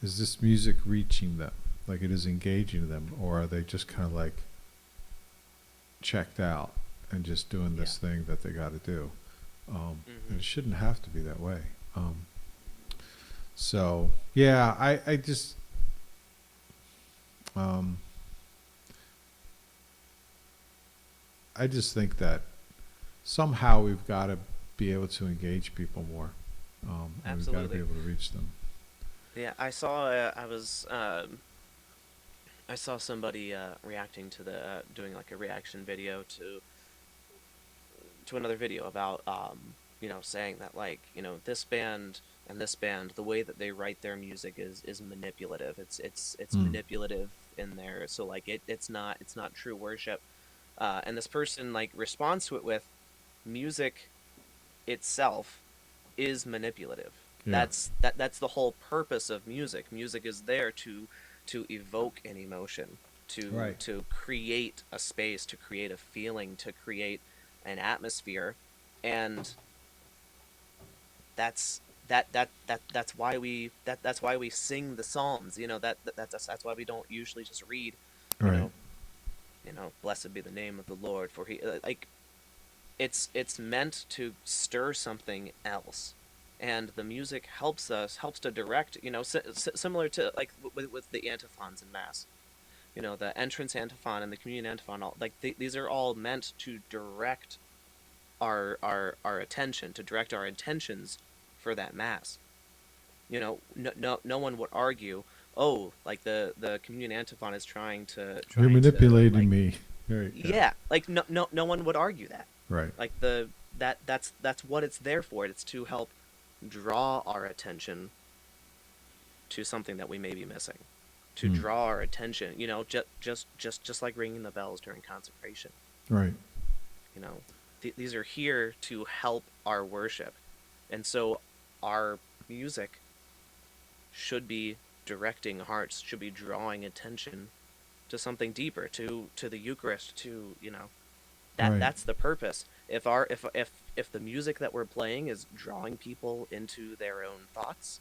is this music reaching them? Like it is engaging them, or are they just kind of like checked out and just doing Yeah. this thing that they got to do? And Hmm. it shouldn't have to be that way. So yeah, I just um, I just think that somehow we've got to be able to engage people more, and we've got to be Absolutely. able to reach them. Yeah. I saw somebody reacting to the doing like a reaction video to another video about saying that like this band and this band, the way that they write their music is manipulative. It's Mm. manipulative in there, so like it's not true worship. And this person like responds to it with, music itself is manipulative. Yeah. That's the whole purpose of music. Music is there to evoke an emotion. Right. to create a space, to create a feeling, to create an atmosphere, and that's that's why that's why we sing the psalms. You know, that's why we don't usually just read, you Right. know, blessed be the name of the Lord, for he like it's meant to stir something else, and the music helps to direct, similar to like with the antiphons in mass, the entrance antiphon and the communion antiphon, all like these are all meant to direct our attention, to direct our intentions for that mass. No one would argue, oh, like the communion antiphon is You're trying to manipulating like, me. Right. Yeah. yeah, like no one would argue that. Right. Like that's what it's there for. It's to help draw our attention to something that we may be missing. To Hmm. draw our attention, just like ringing the bells during consecration. Right. You know, these are here to help our worship. And so our music should be directing hearts, should be drawing attention to something deeper, to the Eucharist, to, Right. that's the purpose. If the music that we're playing is drawing people into their own thoughts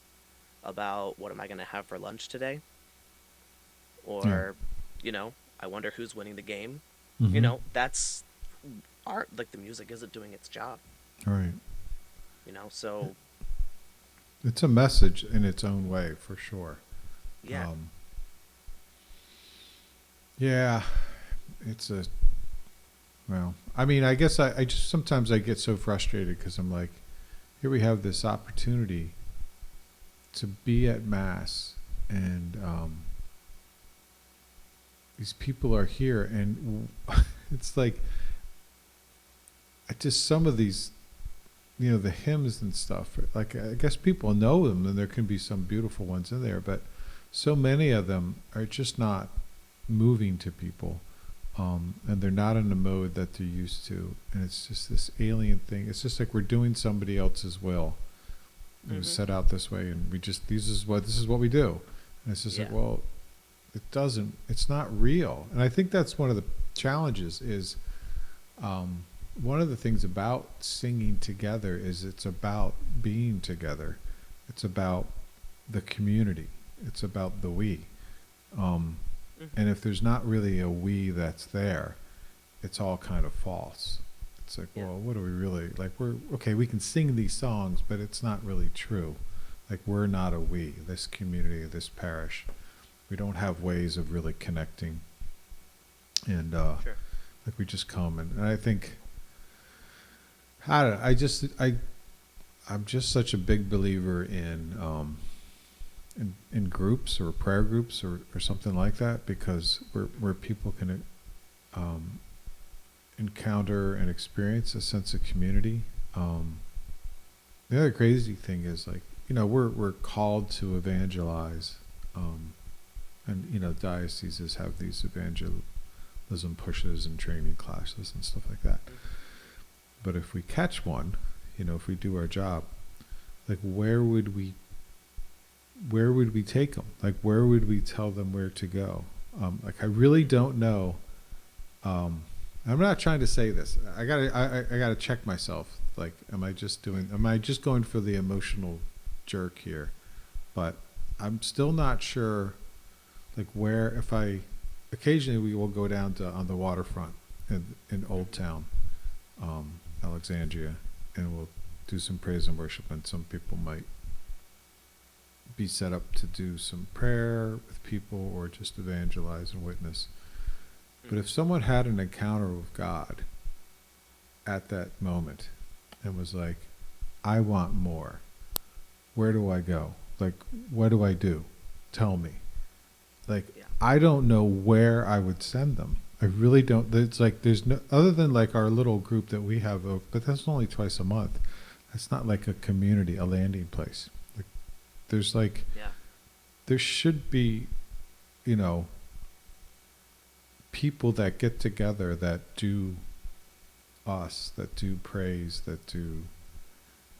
about what am I going to have for lunch today, Yeah. or, I wonder who's winning the game, Mm-hmm. that's art. Like, the music isn't doing its job, Right. so It's a message in its own way, for sure. yeah. Um, yeah. It's a, well, I mean, I guess I just sometimes I get so frustrated because I'm like, here we have this opportunity to be at Mass, and these people are here, and it's like, I just, some of these, the hymns and stuff, like, I guess people know them, and there can be some beautiful ones in there, but so many of them are just not moving to people. And they're not in the mode that they're used to, and it's just this alien thing. It's just like we're doing somebody else's will. It was Hmm. set out this way, and we just, this is what we do. And it's just like, Yeah. well, it's not real. And I think that's one of the challenges is, one of the things about singing together is it's about being together. It's about the community. It's about the we. Um, Hmm. and if there's not really a we that's there, it's all kind of false. It's like, Yeah. well, what are we really like? We're okay. We can sing these songs, but it's not really true. Like, we're not a we. This community, this parish, we don't have ways of really connecting. And Sure. like, we just come, and I think, I don't know, I'm just such a big believer in groups or prayer groups or something like that, because where people can um, encounter and experience a sense of community. The other crazy thing is, like, we're called to evangelize, and dioceses have these evangelism pushes and training classes and stuff like that. Hmm. But if we catch one, if we do our job, like, where would we take them? Like, where would we tell them where to go? Like, I really don't know. I'm not trying to say this. I gotta check myself. Like, am I just going for the emotional jerk here? But I'm still not sure, like, where, if I, occasionally we will go down to, on the waterfront in Old Town, Alexandria, and we'll do some praise and worship, and some people might be set up to do some prayer with people or just evangelize and witness. But Hmm. if someone had an encounter with God at that moment and was like, I want more, where do I go? Like, what do I do? Tell me. Like, Yeah. I don't know where I would send them. I really don't. It's like, there's no, other than like our little group that we have, but that's only twice a month. That's not like a community, a landing place. Like, there's like, Yeah. there should be, you know, people that get together that do us, that do praise, that do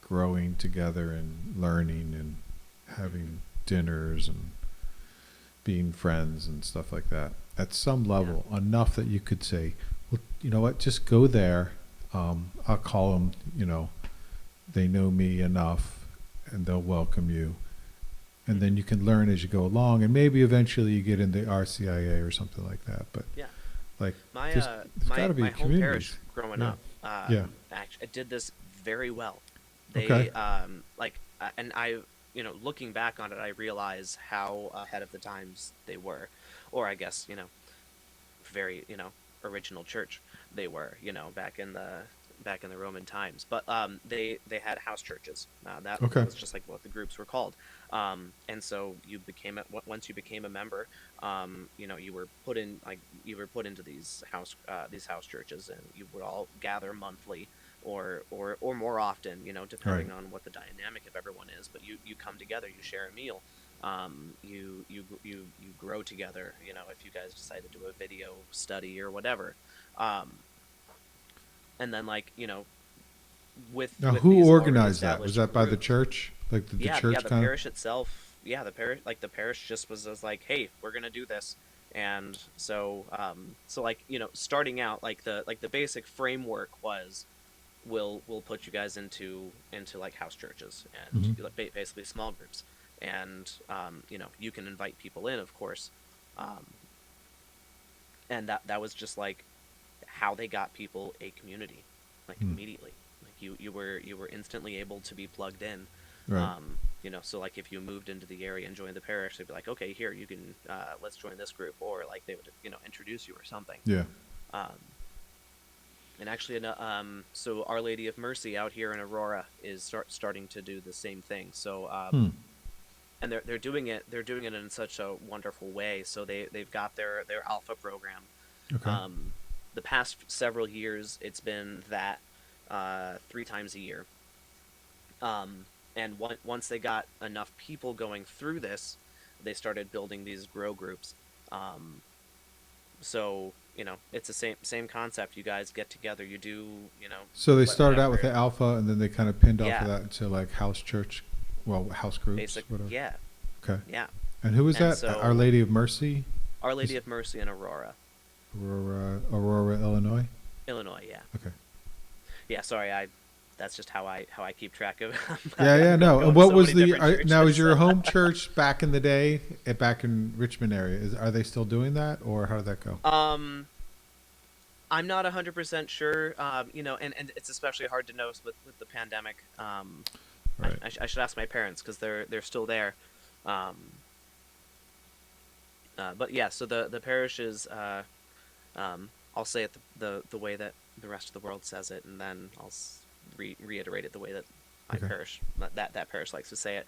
growing together and learning and having dinners and being friends and stuff like that. at some Yeah. level enough that you could say, well, you know what, just go there. I'll call them, they know me enough and they'll welcome you. And then Hmm. you can learn as you go along. And maybe eventually you get into RCIA or something like that. But Yeah. like, My there's got to be my home parish communities. growing Yeah. up, Yeah. actually did this very well. Okay. They like and I looking back on it, I realize how ahead of the times they were, or I guess very original church they were back in the Roman times. But they had house churches. That Okay. was just like what the groups were called. And so you became once you became a member, you were put in like you were put into these house churches, and you would all gather monthly or more often, Right. depending on what the dynamic of everyone is. But you come together, you share a meal, you grow together. If you guys decide to do a video study or whatever, um, and then Now, with who these already organized that? Was established that by the groups. church? Like, did the Yeah, church the kind of? parish itself, yeah, the parish just was like, hey, we're gonna do this. And so starting out, like the basic framework was, we'll put you guys into like house churches, and Hmm. basically small groups. And you can invite people in, of course. um, and that was just like how they got people a community, like Hmm. immediately. Like you were instantly able to be plugged in. Right. So like if you moved into the area and joined the parish, they'd be like, okay, here you can, let's join this group, or like they would introduce you or something. Yeah. um, and actually, so Our Lady of Mercy out here in Aurora is starting to do the same thing. So Hmm. and they're doing it in such a wonderful way. So they've got their alpha program. Okay. um, the past several years, it's been that, 3 times a year. And once they got enough people going through this, they started building these grow groups. Um, so it's the same concept. You guys get together, you do So they started out with whatever. the alpha, and then they kind of pinned off of Yeah, that into like house church, well, house groups, basic. whatever. Yeah, Okay. yeah. And who was And that? Our so Lady of Mercy, Our Lady is of Mercy in Aurora, Aurora, Illinois. Illinois. Yeah, Okay. yeah. Sorry, I. That's just how I keep track of. Yeah, yeah, I'm no. And going to what so was many the different now? Is churches. your home church back in the day, back in Richmond area? Are they still doing that, or how did that go? um, I'm not 100% sure. And it's especially hard to know with the pandemic. Right. I should ask my parents because they're still there. Um, but yeah, so the parish is, I'll say it the way that the rest of the world says it, and then I'll reiterate it the way that my Okay. parish that parish likes to say it.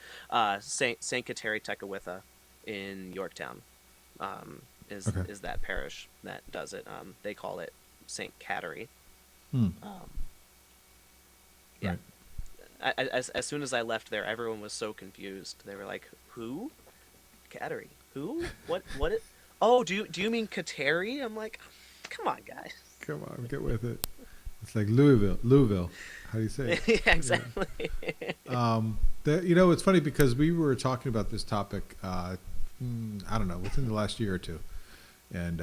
Saint Kateri Tekakwitha in Yorktown, is Okay. is that parish that does it. They call it Saint Kateri. Hmm. Um, yeah. Right. As soon as I left there, everyone was so confused. They were like, "Who? Kateri? Who? What? Oh, do you mean Kateri?" I'm like, "Come on, guys." Come on, get with it. It's like Louisville. Louisville. How do you say it? Yeah, Yeah. exactly. It's funny because we were talking about this topic. I don't know, within the last year or two, and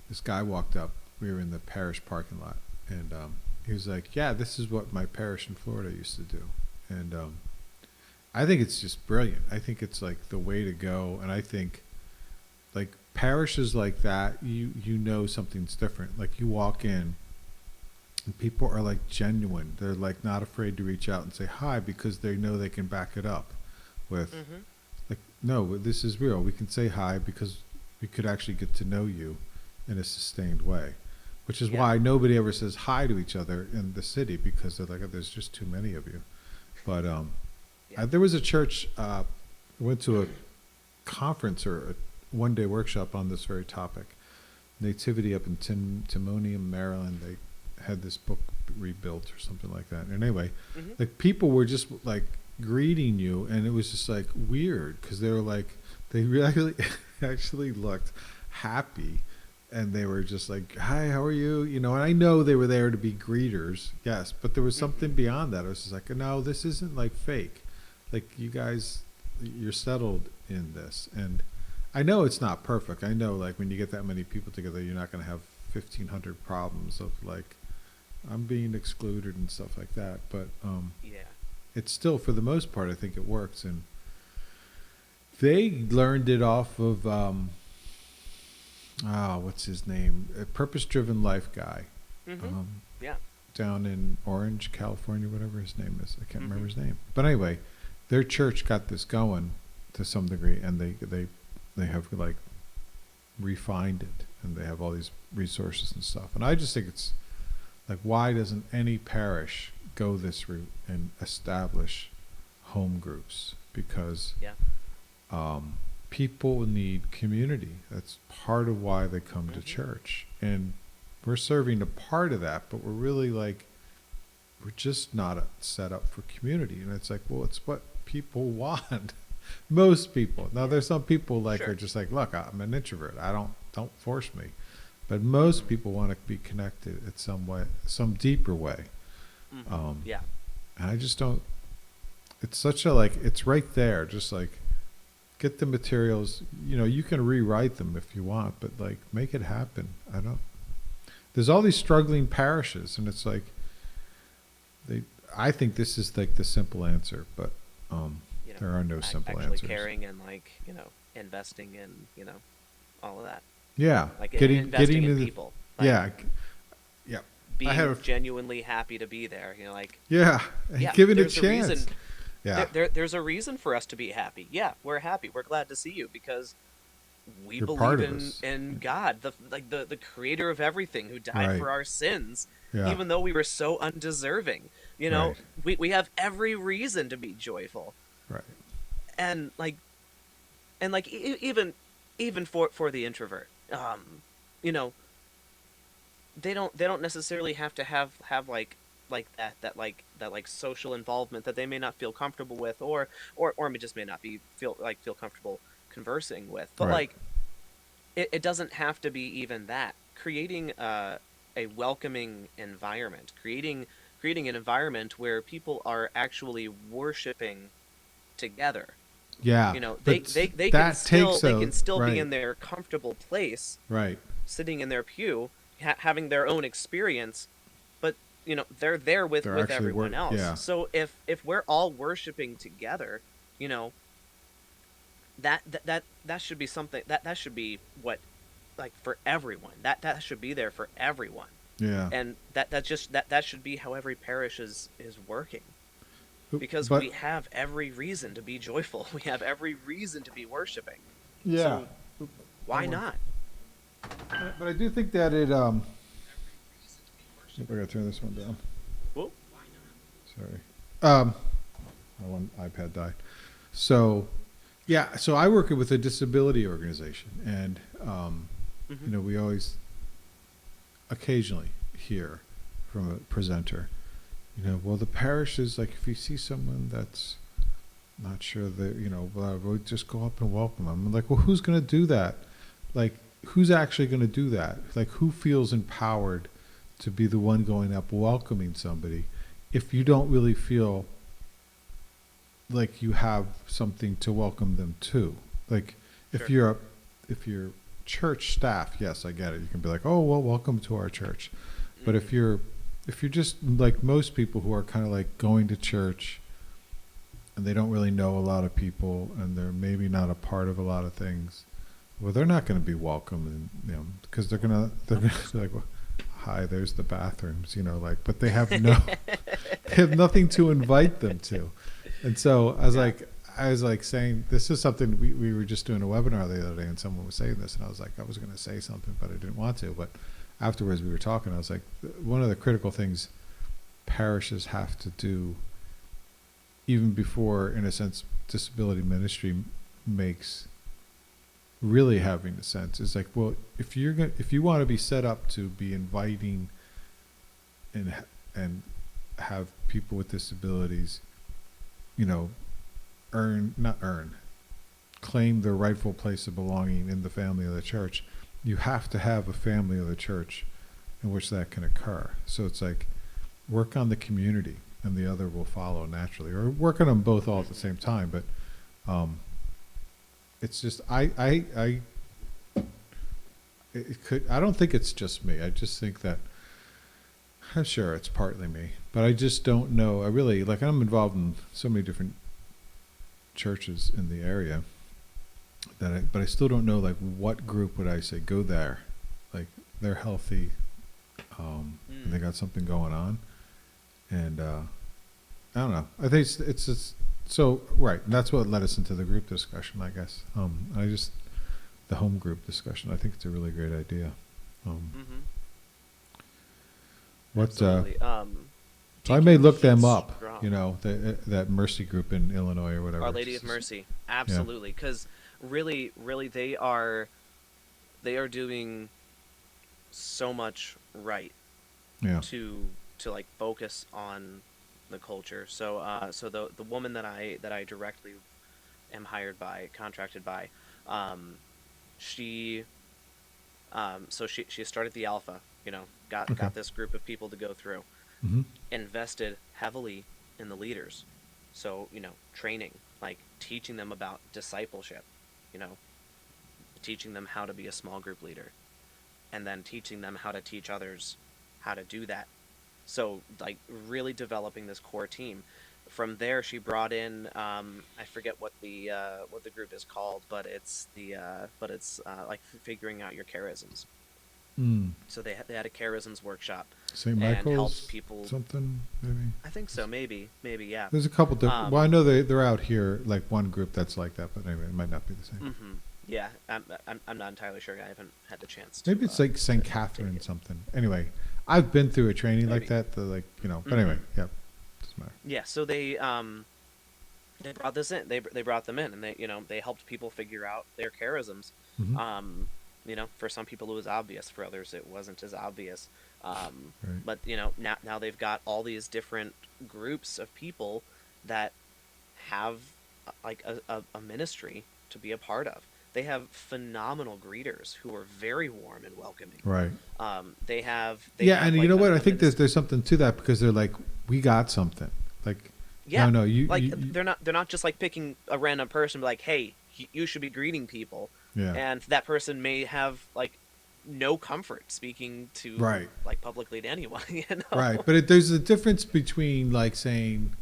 this guy walked up. We were in the parish parking lot, and he was like, "Yeah, this is what my parish in Florida used to do," and I think it's just brilliant. I think it's like the way to go, and I think like parishes like that, you know something's different. Like you walk in, and people are like genuine. They're like not afraid to reach out and say hi because they know they can back it up with Hmm. like, no, this is real. We can say hi because we could actually get to know you in a sustained way, which is Yeah, why nobody ever says hi to each other in the city because they're like, oh, there's just too many of you. But yeah. there was a church. I went to a conference or a one-day workshop on this very topic. Nativity up in Timonium, Maryland. They had this book rebuilt or something like that. And anyway, Hmm. like people were just like greeting you, and it was just like weird because they were like they really actually looked happy, and they were just like, "Hi, how are you?" And I know they were there to be greeters, yes, but there was something Hmm. beyond that. I was just like, "No, this isn't like fake. Like you guys, you're settled in this." And I know it's not perfect. I know, like, when you get that many people together, you're not going to have 1,500 problems of, like, I'm being excluded and stuff like that. But Yeah. it's still, for the most part, I think it works. And they learned it off of, what's his name? A Purpose Driven Life guy. Mm-hmm. Um, Yeah. Down in Orange, California, whatever his name is. I can't Mm-hmm. remember his name. But anyway, their church got this going to some degree, and they have, like, refined it, and they have all these resources and stuff. And I just think it's like, why doesn't any parish go this route and establish home groups? Because Yeah. people need community. That's part of why they come to Mm-hmm. church, and we're serving a part of that, but we're really, like, we're just not set up for community. And it's like, well, it's what people want. Most people. Now, Yeah. there's some people, like, are Sure. just like, look, I'm an introvert. Don't force me. But most Mm-hmm. people want to be connected in some way, some deeper way. Mm-hmm. Um, Yeah. and I just don't. It's such a, like, it's right there. Just, like, get the materials. You can rewrite them if you want, but, like, make it happen. I don't. There's all these struggling parishes, and it's like they. I think this is, like, the simple answer, but You know, there are no simple actually answers. caring and, like, investing in, all of that. Yeah, Like getting investing in to the, people. Like yeah, yeah. I being have, genuinely happy to be there. Like, yeah, and yeah, give it a there's a chance. reason. Yeah, There's a reason for us to be happy. Yeah, we're happy. We're glad to see you because we you're part believe of in us. God, the creator of everything, who died Right. for our sins, Yeah. even though we were so undeserving. Right. We have every reason to be joyful, Right. and even for the introvert, you know, they don't necessarily have to have like social involvement that they may not feel comfortable with, or just may not feel comfortable conversing with, but Right. like it doesn't have to be even that. Creating a welcoming environment, creating an environment where people are actually worshiping together. Yeah. They, But they can that still takes they a can still be right. in their comfortable place, Right. sitting in their pew, having their own experience, but they're there with They're actually everyone work. else. Yeah. So if we're all worshiping together, you know that should be something that should be what, like, for everyone, that should be there for everyone. Yeah. And that should be how every parish is working, because But we have every reason to be joyful. We have every reason to be worshiping. yeah. So I why want- not? But I do think that it. I gotta turn this one down. Well, Sorry. My one iPad died. So, yeah. So I work with a disability organization, and mm-hmm. we always occasionally hear from a presenter, well, the parish is like, if you see someone that's not sure that, we'll just go up and welcome them. I'm like, well, who's going to do that? Like, who's actually going to do that? Like, who feels empowered to be the one going up welcoming somebody if you don't really feel like you have something to welcome them to? Like, if Sure. you're church staff, yes, I get it. You can be like, oh, well, welcome to our church. But Mm-hmm. if you're just like most people who are kind of like going to church and they don't really know a lot of people and they're maybe not a part of a lot of things, well, they're not going to be welcome, and because they're gonna be like, well, hi, there's the bathrooms, like, but they have they have nothing to invite them to. And so I was like saying, this is something we were just doing a webinar the other day, and someone was saying this, and I was like, I was going to say something, but I didn't want to. But afterwards we were talking, I was like, one of the critical things parishes have to do, even before, in a sense, disability ministry makes really having a sense, is like, well, if you want to be set up to be inviting and have people with disabilities, claim their rightful place of belonging in the family of the church, you have to have a family of the church in which that can occur. So it's like, work on the community and the other will follow naturally, or work on them both all at the same time. But it's just it could. I don't think it's just me. I just think that I'm sure it's partly me, but I just don't know. I really like. I'm involved in so many different churches in the area but I still don't know like what group would I say go there. Like they're healthy, and they Mm. got something going on, and I don't know. I think it's just so right. And that's what led us into the group discussion, I guess. I just the home group discussion. I think it's a really great idea. Um, Mm-hmm. what Absolutely. so I may Deacon look Keith them up. You Strong. know, that Mercy group in Illinois or Our whatever. Lady of Mercy. Yeah, Absolutely. Because really, really, they are doing so much right yeah, to like focus on the culture. So the woman that I directly am hired by, contracted by, um, she she started the Alpha. Got okay, got this group of people to go through, hmm, invested heavily in the leaders. So, training, like teaching them about discipleship, you know, teaching them how to be a small group leader, and then teaching them how to teach others how to do that. So, like, really developing this core team. From there, she brought in I forget what the group is called, but it's like figuring out your charisms. mm. So they had a charisms workshop St. and helped Michael's people. something maybe. I think so, maybe, yeah. There's a couple different. Well, I Um, know they're out here like one group that's like that, but anyway, it might not be the same. hmm Yeah, I'm not entirely sure. I haven't had the chance Maybe it's like St. to take Catherine it. something. Anyway, I've been through a training like Maybe. that. The like but anyway, hmm yeah, doesn't matter. Yeah. So they brought this in. They brought them in, and they helped people figure out their charisms. Hmm. Um, for some people it was obvious. For others it wasn't as obvious. Um, Right. but now they've got all these different groups of people that have like a ministry to be a part of. They have phenomenal greeters who are very warm and welcoming. Right. They Yeah, have and you like know what? I a think there's minister. there's something to that because they're like, we got something. Like, no, Yeah, no, like you they're not just like picking a random person, and be like, hey, you should be greeting people, yeah, and that person may have like no comfort speaking to right, like publicly to anyone, right. But there's a difference between like saying,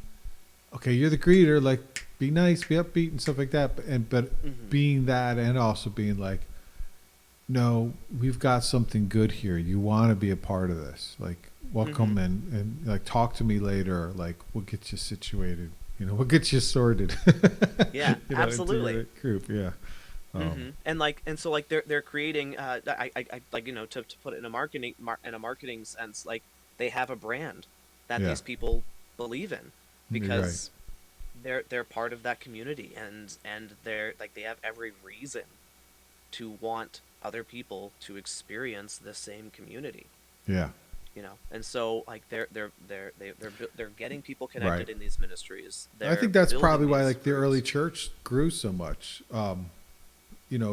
okay, you're the greeter, like, be nice, be upbeat, and stuff like that. But hmm being that, and also being like, no, we've got something good here. You want to be a part of this. Like, hmm welcome and like talk to me later. Like, we'll get you situated. You know, we'll get you sorted. Yeah, Into absolutely. your group. Yeah. And so like they're creating I like to put it in a marketing sense, like they have a brand that Yeah. these people believe in You're right. because they're part of that community, and they're like they have every reason to want other people to experience the same community. Yeah. And so like they're getting people Right. connected in these ministries. I They're think that's probably building why these like the early groups. church grew so much.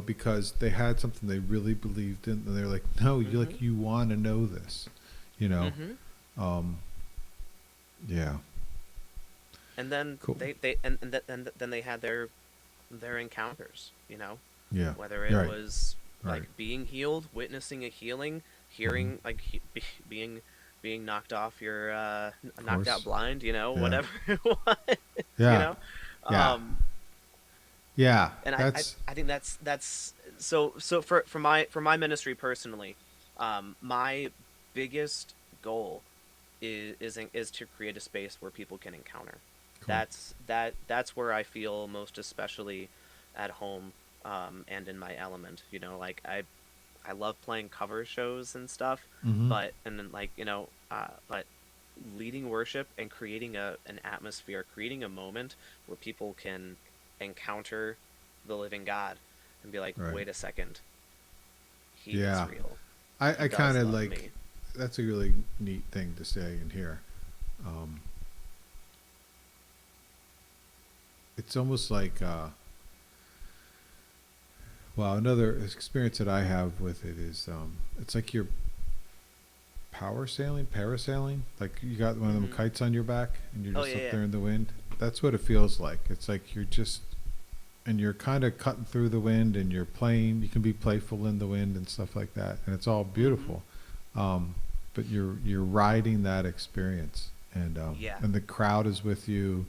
Because they had something they really believed in, and they're like, no, hmm you want to know this, you know. hmm Um, yeah. and then Cool. then they had their encounters, Yeah. whether it Right. was Right. like being healed, witnessing a healing, Hmm. hearing like being knocked off your Of knocked out course. blind, Yeah. whatever it was, you Yeah. know Yeah. um Yeah. and That's I think that's so for my ministry personally, my biggest goal is to create a space where people can encounter. cool. That's where I feel most especially at home, and in my element. Like I love playing cover shows and stuff, Hmm. and then like but leading worship and creating an atmosphere, creating a moment where people can encounter the living God and be like, Right. wait a second, He is Yeah. real. He I kind does of love like me. that's a really neat thing to say and hear. Um, it's almost like well, another experience that I have with it is it's like you're parasailing. Like you got one of them hmm kites on your back and you're Oh just yeah, up yeah. there in the wind. That's what it feels like. It's like you're just and you're kind of cutting through the wind, and you're playing. You can be playful in the wind and stuff like that, and it's all Mm-hmm. beautiful. Um, but you're riding that experience, Yeah. and the crowd is with you.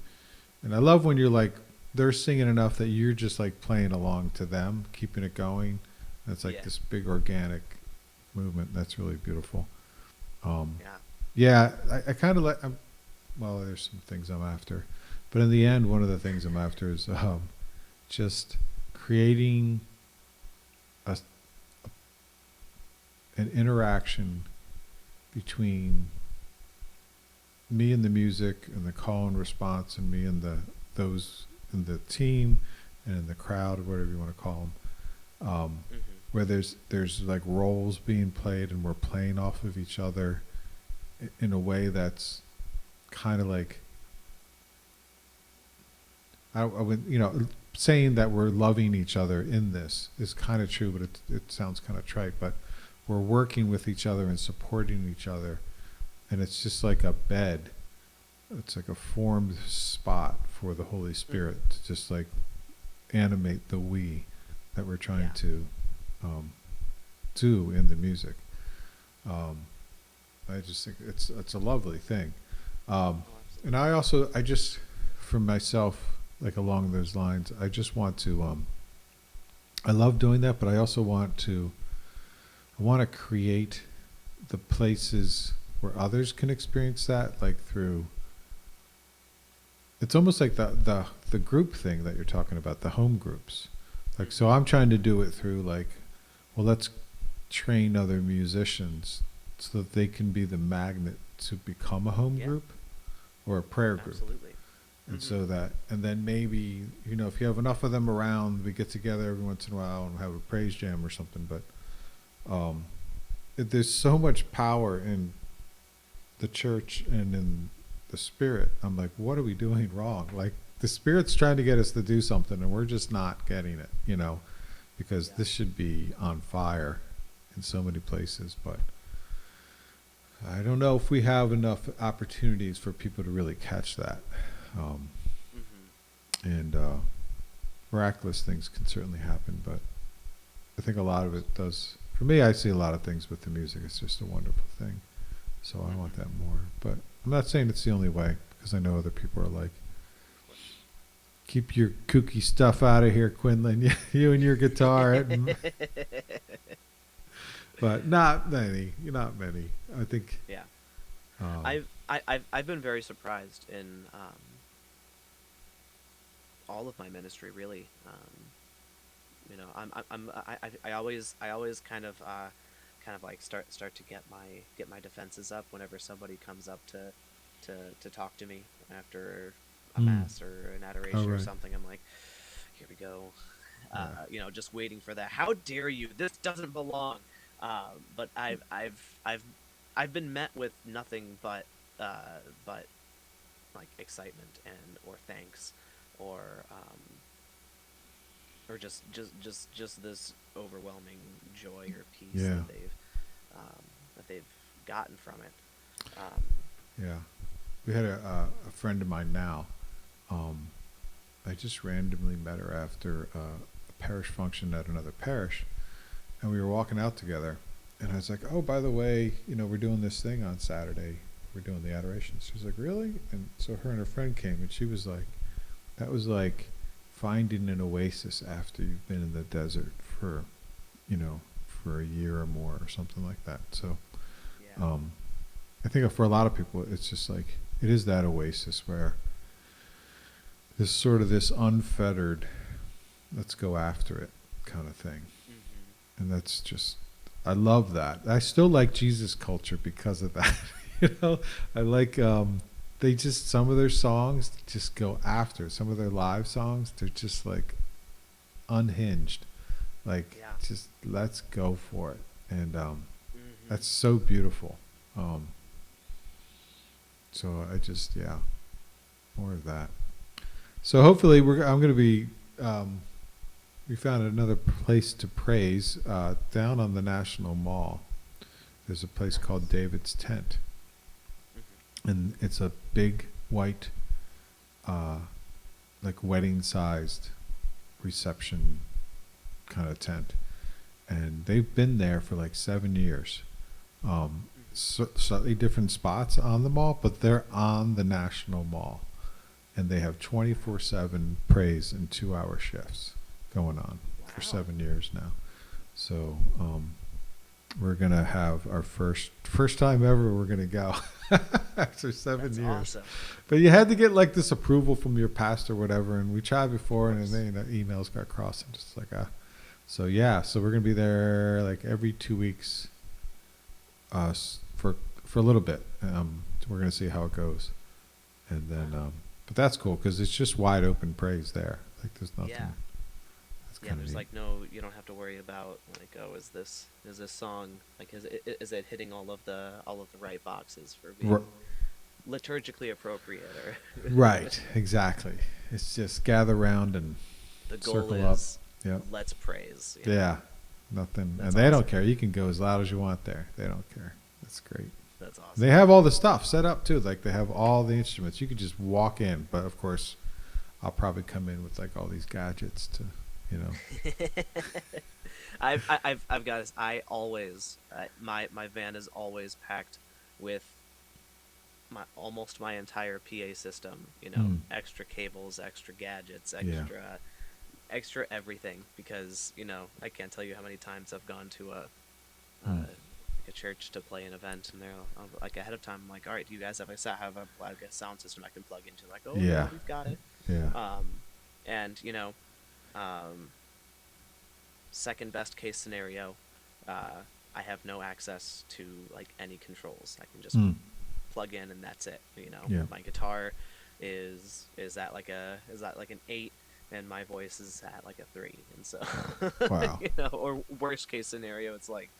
And I love when you're like they're singing enough that you're just like playing along to them, keeping it going. It's like Yeah. this big organic movement. That's really beautiful. Um, Yeah. yeah, I kind of like. Well, there's some things I'm after, but in the end, one of the things I'm after is just creating a, an interaction between me and the music and the call and response, and me and the those in the team and in the crowd, or whatever you want to call them, Mm-hmm. where there's like roles being played, and we're playing off of each other in a way that's kind of like I would, saying that we're loving each other in this is kind of true, but it sounds kind of trite. But we're working with each other and supporting each other, and it's just like a bed. It's like a formed spot for the Holy Mm-hmm. Spirit to just like animate the we that we're trying Yeah. to um, do in the music. Um, I just think it's a lovely thing. Oh, And absolutely. I just, for myself, like along those lines, I just want to, I love doing that, but I also I want to create the places where others can experience that, like through, it's almost like the group thing that you're talking about, the home groups. Like, so Mm-hmm. I'm trying to do it through like, well, let's train other musicians so that they can be the magnet to become a home Yeah. group or a prayer group. Absolutely. And Mm-hmm. so that, and then maybe, if you have enough of them around, we get together every once in a while and have a praise jam or something. But um, there's so much power in the church and in the spirit. I'm like, what are we doing wrong? Like, the spirit's trying to get us to do something, and we're just not getting it, because Yeah. this should be on fire in so many places. But I don't know if we have enough opportunities for people to really catch that. Um, Mm-hmm. and miraculous things can certainly happen, but I think a lot of it does. For me, I see a lot of things with the music. It's just a wonderful thing. So I want Mm-hmm. that more. But I'm not saying it's the only way, because I know other people are like, Of course. keep your kooky stuff out of here, Quinlan. You and your guitar. But not many. Not many. I think. Yeah. Um, I've been very surprised in all of my ministry, really. I always kind of like start to get my defenses up whenever somebody comes up to to talk to me after a mm, mass or an all adoration or right. something. I'm like, here we go. Yeah. Just waiting for that. How dare you? This doesn't belong. But I've been met with nothing but like excitement and or thanks or just this overwhelming joy or peace Yeah. um, that they've gotten from it. Um, Yeah. We had a friend of mine now. Um, I just randomly met her after a parish function at another parish, and we were walking out together. And I was like, "Oh, by the way, we're doing this thing on Saturday. We're doing the adoration." She was like, "Really?" And so her and her friend came, and she was like, "That was like finding an oasis after you've been in the desert for, for a year or more, or something like that." So, yeah, um, I think for a lot of people, it's just like it is that oasis where there's sort of this unfettered, let's go after it kind of thing. hmm And that's just, I love that. I still like Jesus culture because of that. you know, I like, they just, some of their songs just go after it. Some of their live songs, they're just like unhinged. Like, yeah, just let's go for it. And hmm that's so beautiful. Um, so I just, yeah, more of that. So hopefully I'm going to be, we found another place to praise down on the National Mall. There's a place called nice. David's Tent, hmm and it's a big white, uh, like wedding-sized reception kind of tent, and they've been there for like 7 years. Slightly different spots on the mall, but they're on the National Mall, and they have 24/7 praise and 2-hour shifts going on for Wow. 7 years now. So we're gonna have our first time ever. We're gonna go after 7 years. That's awesome. But you had to get like this approval from your pastor, or whatever. And we tried before, Of and course. then emails got crossed, and just like So yeah, so we're gonna be there like every 2 weeks, for a little bit. We're gonna see how it goes, and then but that's cool because it's just wide open praise there. Like there's nothing. Yeah. That's Yeah, kind of there's neat. like no, you don't have to worry about like, oh, is this song like is it hitting all of the right boxes for R- being liturgically appropriate, or right, exactly. It's just gather round and the goal circle up. is Yep. let's praise. You know? Yeah. Nothing, and That's they don't awesome. care. You can go as loud as you want there. They don't care. That's great. That's awesome. They have all the stuff set up too. Like they have all the instruments. You could just walk in, but of course, I'll probably come in with like all these gadgets to, you know. I've got this. I always my van is always packed with almost my entire PA system. Mm. Extra cables, extra gadgets, Yeah. extra everything, because I can't tell you how many times I've gone to Mm. like a church to play an event, and they're like ahead of time. I'm like, all right, do you guys have a sound system I can plug into? Like, oh Yeah. yeah, we've got it. Yeah. And um, second best case scenario, I have no access to like any controls. I can just Mm. plug in and that's it. Yeah. My guitar is at like an 8, and my voice is at like a 3, and so Wow. or worst case scenario, it's like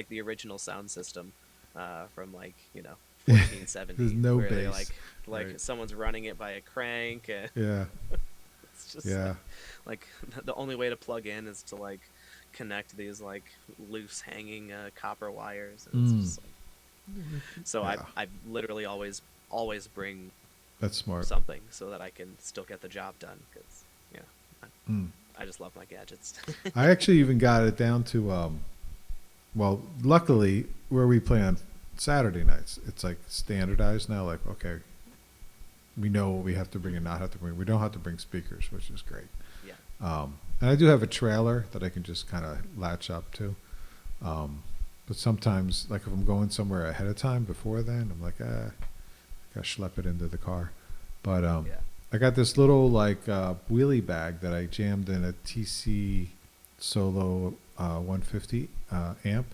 the original sound system from like 1470, There's no where they bass. like Right. someone's running it by a crank, and Yeah. it's just Yeah. like the only way to plug in is to like connect these like loose hanging copper wires, and Mm. it's just like, so Yeah. I literally always bring That's smart. something so that I can still get the job done, because Mm. I just love my gadgets. I actually even got it down to, well, luckily where we play on Saturday nights, it's like standardized now. Like, okay, we know what we have to bring and not have to bring. We don't have to bring speakers, which is great. Yeah. And I do have a trailer that I can just kind of latch up to. But sometimes, like if I'm going somewhere ahead of time before then, I'm like, I gotta schlep it into the car. But Yeah. I got this little like wheelie bag that I jammed in a TC Solo 150 amp,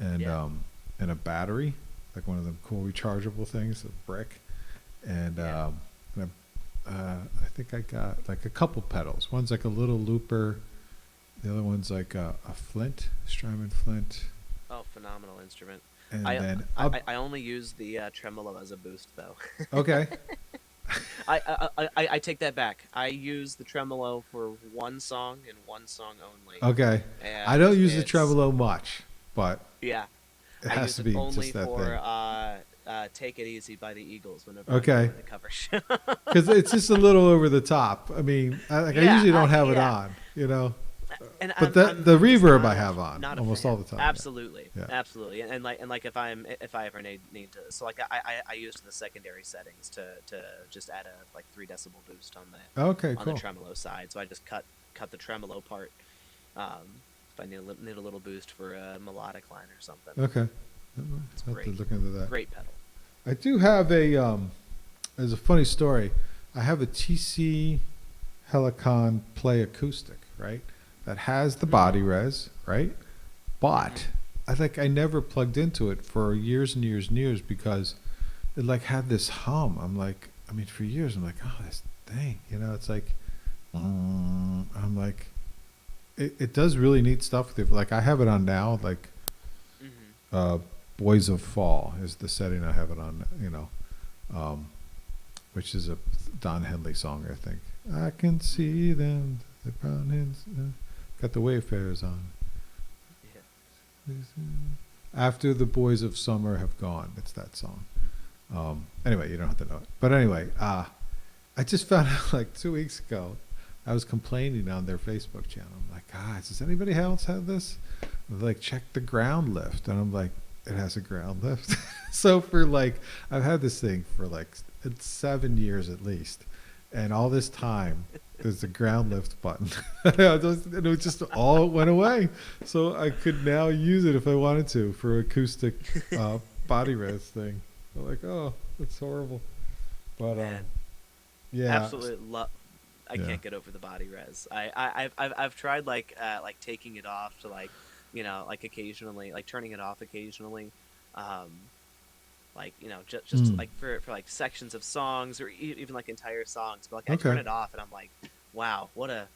and Yeah. and a battery, like one of them cool rechargeable things, a brick, and Yeah. I think I got like a couple pedals. One's like a little looper, the other one's like a flint, Strymon flint, Oh, phenomenal instrument. and I then I only use the tremolo as a boost, though. okay, I take that back. I use the tremolo for one song and one song only. okay. And I don't use the it's- tremolo much, but Yeah, it I has use to it be only just that for thing. "Take It Easy" by the Eagles whenever Okay. I'm doing the cover show. Because it's just a little over the top. I mean, I Yeah, usually don't have it yeah. on, you know. And But I'm the just reverb not I a- have on not a almost fan. all the time. Absolutely, Yeah. absolutely, and like if I ever need to, so like I used the secondary settings to just add a like 3 decibel boost on Okay, the cool. tremolo side. So I just cut the tremolo part. If I need a little boost for a melodic line or something. Okay. I'll have to great. look into that. Great pedal. I do have there's a funny story. I have a TC Helicon Play Acoustic, right? That has the body res, right? But I never plugged into it for years and years and years because it like had this hum. I'm like, I mean, for years I'm like, oh, this thing, it's like, I'm like, it does really neat stuff with it. Like I have it on now, like, Mm-hmm. Boys of Fall is the setting I have it on, which is a Don Henley song, I think. I can see them, the brown hands, got the Wayfarers on. Yeah. After the Boys of Summer have gone, it's that song. Anyway, you don't have to know it. But anyway, I just found out like 2 weeks ago, I was complaining on their Facebook channel. I'm like, guys, does anybody else have this? They're like, check the ground lift, and I'm like, it has a ground lift. So for like, I've had this thing for like it's 7 years at least, and all this time there's the ground lift button. And it just all went away. So I could now use it if I wanted to for acoustic body res thing. I'm like, oh, that's horrible. But Man, yeah, absolutely love. I yeah, can't get over the body res. I've tried like taking it off to like, like occasionally, like turning it off occasionally, um, like just mm, like for like sections of songs or even like entire songs. But like I turn okay, it off and I'm like, wow, what a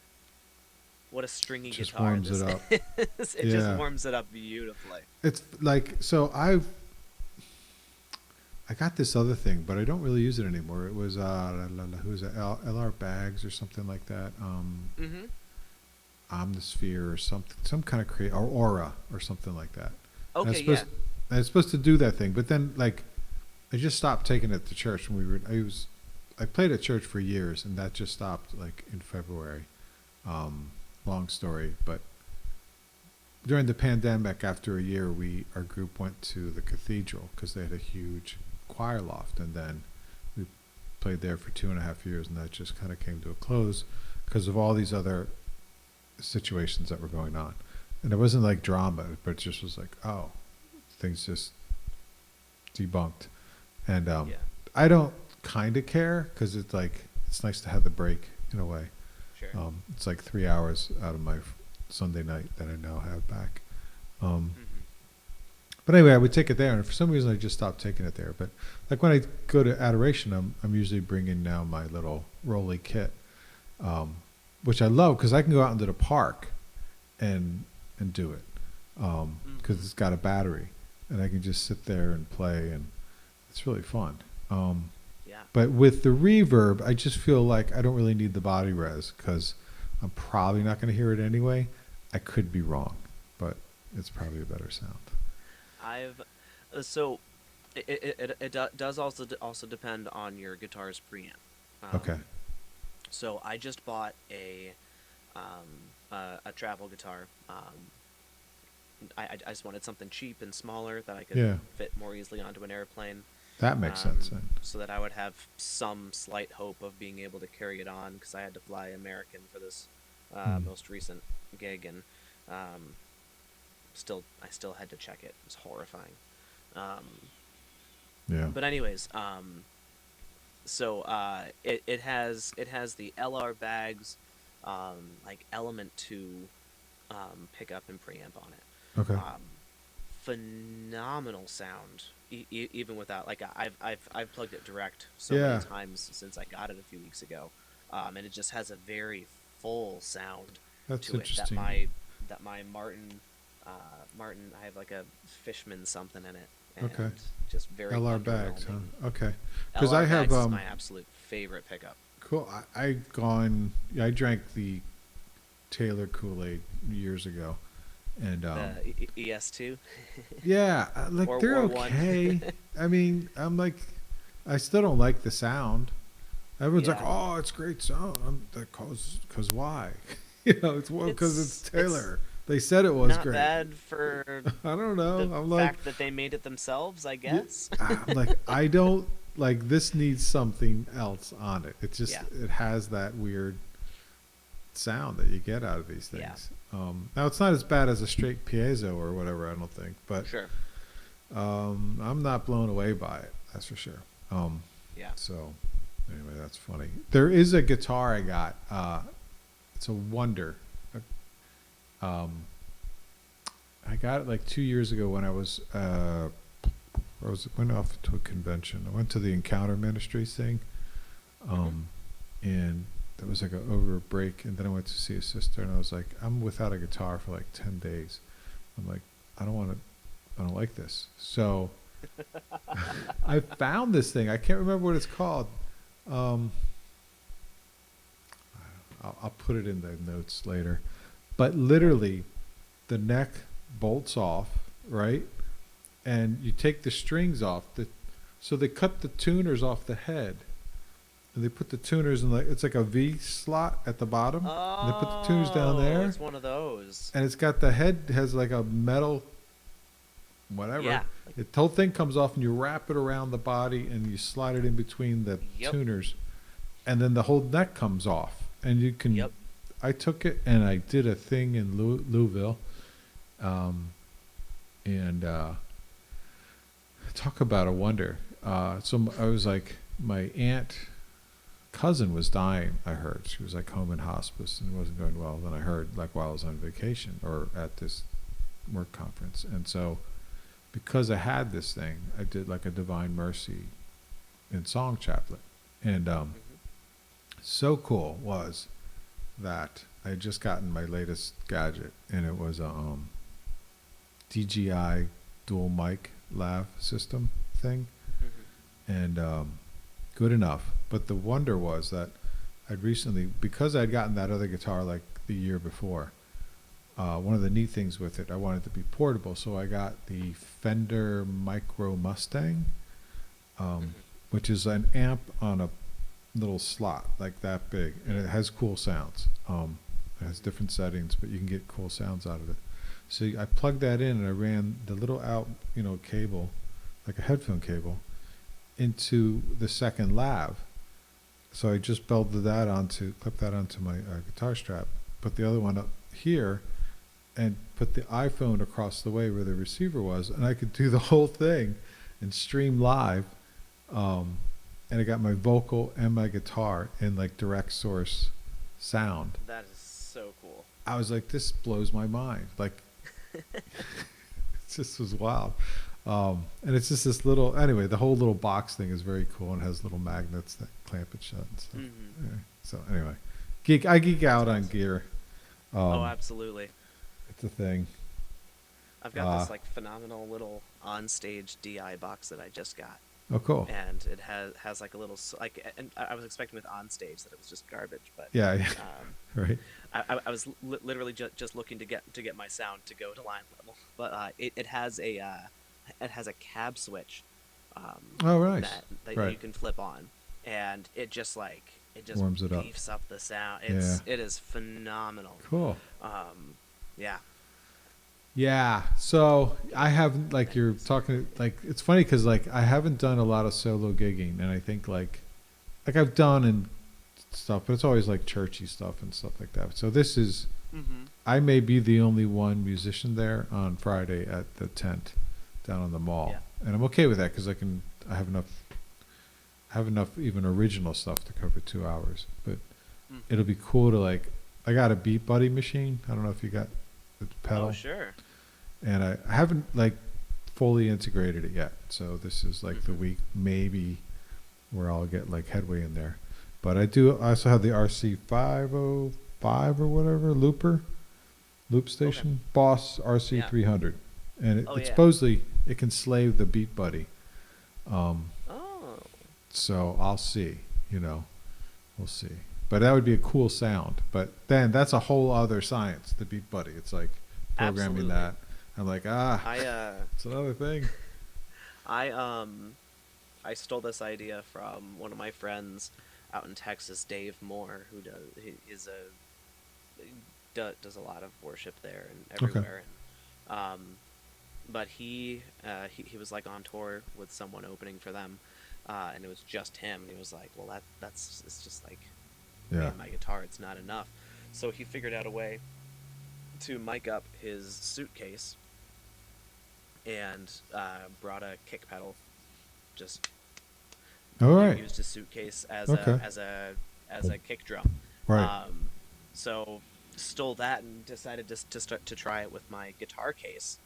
stringy just guitar warms it this up. is. It just Yeah, warms it up beautifully. it's like so I got this other thing, but I don't really use it anymore. It was who's it? LR Bags or something like that. Mm-hmm. Omnisphere or something, some kind of create or Aura or something like that. And Okay, yeah. I was supposed to do that thing, but then like I just stopped taking it to church when I played at church for years, and that just stopped like in February. Um, Long story, but during the pandemic, after a year, our group went to the cathedral because they had a huge choir loft, and then we played there for 2.5 years, and that just kind of came to a close because of all these other situations that were going on. And it wasn't like drama, but it just was like, oh, things just debunked. And Yeah. I don't kind of care because it's like it's nice to have the break in a way. Sure. It's like 3 hours out of my Sunday night that I now have back. Um, Mm-hmm. but anyway, I would take it there, and for some reason I just stopped taking it there. But like when I go to adoration, I'm usually bringing now my little Rolly kit, um, which I love because I can go out into the park and do it because Mm-hmm. it's got a battery, and I can just sit there and play, and it's really fun. Um, Yeah. but with the reverb, I just feel like I don't really need the body res because I'm probably not going to hear it anyway. I could be wrong, but it's probably a better sound. I've so it does also depend on your guitar's preamp. Okay. So I just bought a travel guitar. I just wanted something cheap and smaller that I could Yeah, fit more easily onto an airplane, that makes sense then. so that I would have some slight hope of being able to carry it on because I had to fly American for this Hmm. most recent gig, and um, I still had to check it. It was horrifying. Um, Yeah. but anyways, it has the LR bags, like Element 2 pickup and preamp on it. Okay. Um, Phenomenal sound, even without like I've plugged it direct so many Yeah, times since I got it a few weeks ago, and it just has a very full sound that's to it that interesting. my Martin, I have like a Fishman something in it, Okay. and just very LR bags, underwhelming. huh? Okay. Because I LR have bags is my absolute favorite pickup. cool. I gone. Yeah, I drank the Taylor Kool-Aid years ago, and The ES2 yeah, like they're or one. okay. I mean, I'm like, I still don't like the sound. Everyone's like, Yeah, "Oh, it's great sound." I'm like, "Cause why?" You know, it's well, because it's it's Taylor. They said it was not great. bad for I don't know. the I'm like, fact that they made it themselves, I yeah, guess. I'm like, I don't like this. Needs something else on it. It just Yeah, it has that weird sound that you get out of these yeah, things. Now it's not as bad as a straight piezo or whatever. I don't think, but sure. I'm not blown away by it. That's for sure. Um, Yeah. so anyway, that's funny. There is a guitar I got. It's a Wonder. Um, I got it like 2 years ago when I went off to a convention. I went to the Encounter Ministries thing, Mhm. and that was like a over a break. And then I went to see a sister, and I was like, I'm without a guitar for like 10 days. I'm like, I don't want to. I don't like this. So I found this thing. I can't remember what it's called. Um, I'll put it in the notes later. But literally, the neck bolts off, right? And you take the strings off. So they cut the tuners off the head, and they put the tuners in like it's like a V slot at the bottom, and they put the tuners down Oh, there, it's one of those. and it's got the head has like a metal whatever. Yeah. Like, The whole thing comes off, and you wrap it around the body, and you slide it in between the yep. tuners, and then the whole neck comes off, and you can. Yep. I took it and I did a thing in Louisville, and talk about a wonder. I was like, my aunt cousin was dying. I heard she was like home in hospice and it wasn't going well. Then I heard like while I was on vacation or at this work conference, and so because I had this thing, I did like a Divine Mercy in song chaplet, and Hmm. so cool was that I had just gotten my latest gadget, and it was a DJI dual mic lav system thing, Hmm. and good enough. But the wonder was that I'd recently, because I'd gotten that other guitar like the year before, one of the neat things with it, I wanted it to be portable, so I got the Fender Micro Mustang, Hmm. which is an amp on a little slot like that big, and it has cool sounds. It has different settings, but you can get cool sounds out of it. So I plugged that in, and I ran the little out, cable, like a headphone cable, into the second lav. So I just clipped that onto my guitar strap, put the other one up here, and put the iPhone across the way where the receiver was, and I could do the whole thing and stream live. And I got my vocal and my guitar in like direct source sound. That is so cool. I was like, this blows my mind. Like, it just was wild. And it's just this little, anyway, the whole little box thing is very cool and has little magnets that clamp it shut and stuff. Hmm. Yeah. So anyway, I geek out on gear. Oh, Um, absolutely. it's a thing. I've got Uh, this like phenomenal little on-stage DI box that I just got, oh, cool. and it has like a little like, and I was expecting with on-stage that it was just garbage, but Yeah, yeah, um, right. I was literally just looking to get my sound to go to line level, but it has a cab switch, Oh, nice. that Right. you can flip on, and it just Warms it up. beefs up the sound. Yeah. It is phenomenal. Cool. Yeah. Yeah. So I haven't, like you're talking, like it's funny because like I haven't done a lot of solo gigging, and I think like I've done and stuff, but it's always like churchy stuff and stuff like that. So this is, Mm-hmm. I may be the only one musician there on Friday at the tent down on the mall, Yeah. and I'm okay with that because I have enough even original stuff to cover 2 hours. But Mm. it'll be cool to like, I got a Beat Buddy machine. I don't know if you got the pedal. Oh, sure. And I haven't like fully integrated it yet. So this is like the Mhm. week maybe where I'll get like headway in there. But I also have the RC 505 or whatever loop station, Boss RC Yeah. 300, and Oh, it yeah. supposedly it can slave the Beat Buddy. Um, Oh. so I'll see. We'll see. But that would be a cool sound. But then that's a whole other science. The Beat Buddy. It's like programming Absolutely. that. I'm like, I it's another thing. I I stole this idea from one of my friends out in Texas, Dave Moore, who does a lot of worship there and everywhere. And, but he was like on tour with someone opening for them, and it was just him. And he was like, "Well, it's just like me Yeah. and my guitar. It's not enough." So he figured out a way to mic up his suitcase and brought a kick pedal. Just All right. used his suitcase as Okay. a kick drum. Right. So stole that and decided to start to try it with my guitar case.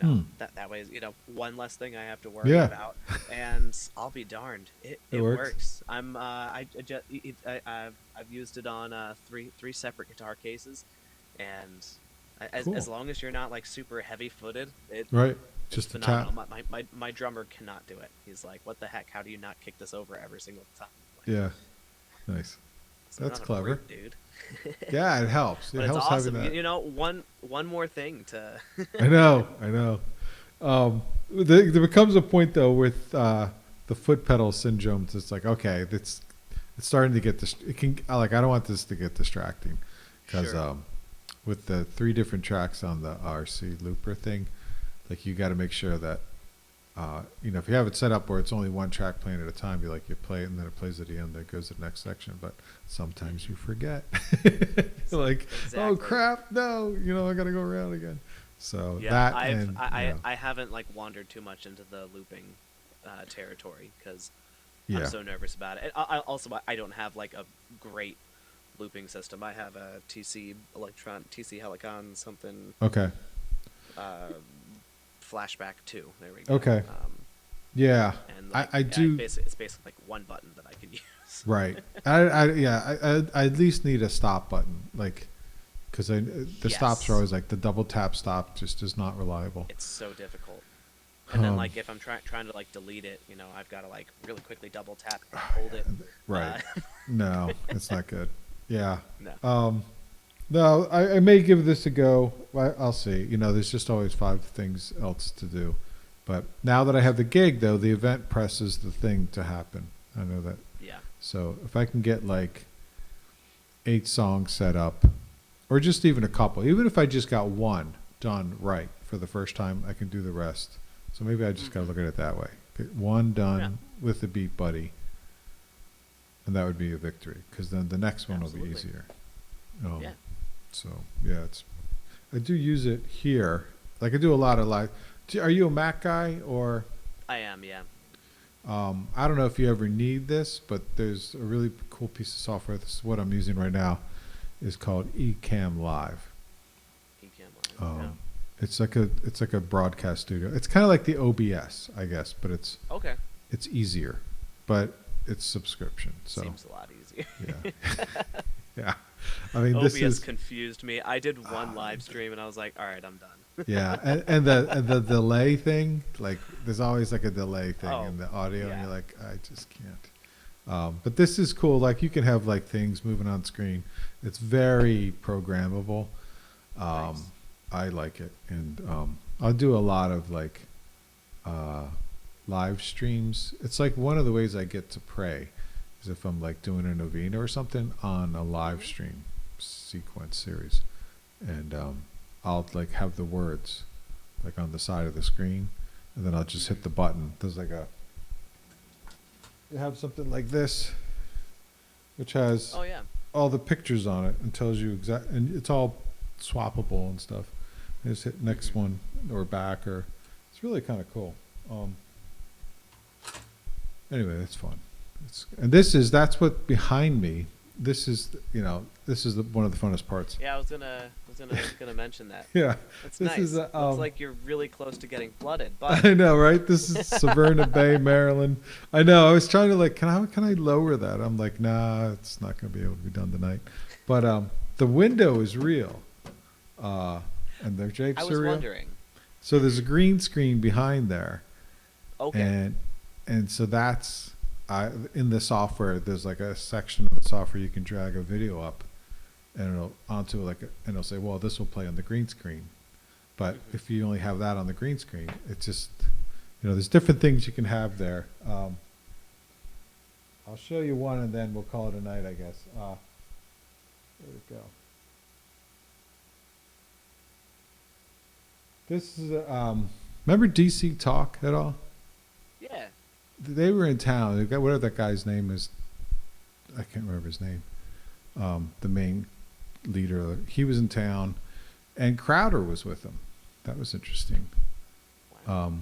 Hmm. That way, one less thing I have to worry Yeah. about, and I'll be darned, it It works. works. I've used it on three separate guitar cases, and as Cool. long as you're not like super heavy footed, Right. it's Just a tap. phenomenal. My drummer cannot do it. He's like, "What the heck? How do you not kick this over every single time?" Like, Yeah. Nice. "It's That's not a clever. brute, dude." Yeah, it helps. It But it's helps awesome. having that. One more thing to. I know. There becomes a point though with the foot pedal syndrome. It's like, okay, it's it's starting to get this. It can like I don't want this to get distracting because Sure. with the 3 different tracks on the RC looper thing, like you got to make sure that if you have it set up where it's only one track playing at a time, you play it and then it plays at the end, then it goes to the next section. But sometimes you forget. You're like, oh Exactly. crap, no, I got to go around again. So Yeah, that I've and I haven't like wandered too much into the looping territory because I'm yeah, so nervous about it. And I don't have like a great looping system. I have a TC Helicon something okay, uh, flashback 2. There we go. okay, yeah, And I like I do. it's basically like one button that I can use. Right. I at least need a stop button, like, because the stops are Yes, always like the double tap stop just is not reliable. it's so difficult. And then Um, like if I'm trying to like delete it, I've got to like really quickly double tap and hold it. right. No, it's not good. Yeah. No. No, I may give this a go. I'll see. There's just always 5 things else to do. But now that I have the gig, though, the event presses the thing to happen. I know that. Yeah. So if I can get like 8 songs set up, or just even a couple, even if I just got one done right for the first time, I can do the rest. So maybe I just got to look at it that way. Get one done Yeah. with the beat buddy, and that would be a victory because then the next one will be Absolutely. easier. Yeah. So yeah, I do use it here. Like I do a lot of live. Are you a Mac guy or? I am. Yeah. I don't know if you ever need this, but there's a really cool piece of software. This is what I'm using right now. Is called Ecamm Live. Ecamm Live. Um, it's like a broadcast studio. It's kind of like the OBS, I guess, but it's Yeah. Okay. it's easier, but it's subscription. So Seems a lot easier. yeah, yeah. I mean, this OBS is confused me. I did one live stream and I was like, all right, I'm done. yeah, and the delay thing. Like, there's always like a delay thing Oh, in the audio, and yeah. you're like, I just can't. But this is cool. Like, you can have like things moving on screen. It's very programmable. Nice. I like it, and I'll do a lot of like live streams. It's like one of the ways I get to pray is if I'm like doing a novena or something on a live stream sequence series, and I'll like have the words like on the side of the screen, and then I'll just hit the button. There's like you have something like this, which has Oh yeah. all the pictures on it and tells you and it's all swappable and stuff. You just hit next one or back, or it's really kind of cool. Anyway, that's fun. That's what behind me. This is one of the funnest parts. Yeah, I was gonna mention that. Yeah, That's this nice. is Looks like you're really close to getting flooded, but I know, right? This is Severna Bay, Maryland. I know. I was trying to like, can I lower that? I'm like, nah, it's not going to be able to be done tonight. But the window is real, and the drapes I are was real. wondering. So there's a green screen behind there, Okay. and so that's in the software. There's like a section of the software you can drag a video up, and it'll onto and it'll say, well, this will play on the green screen. But if you only have that on the green screen, it's just, there's different things you can have there. I'll show you one and then we'll call it a night, I guess. There we go. This is, remember DC Talk at all? Yeah. They were in town. They got whatever that guy's name is. I can't remember his name. The main leader. He was in town, and Crowder was with him. That was interesting. Wow.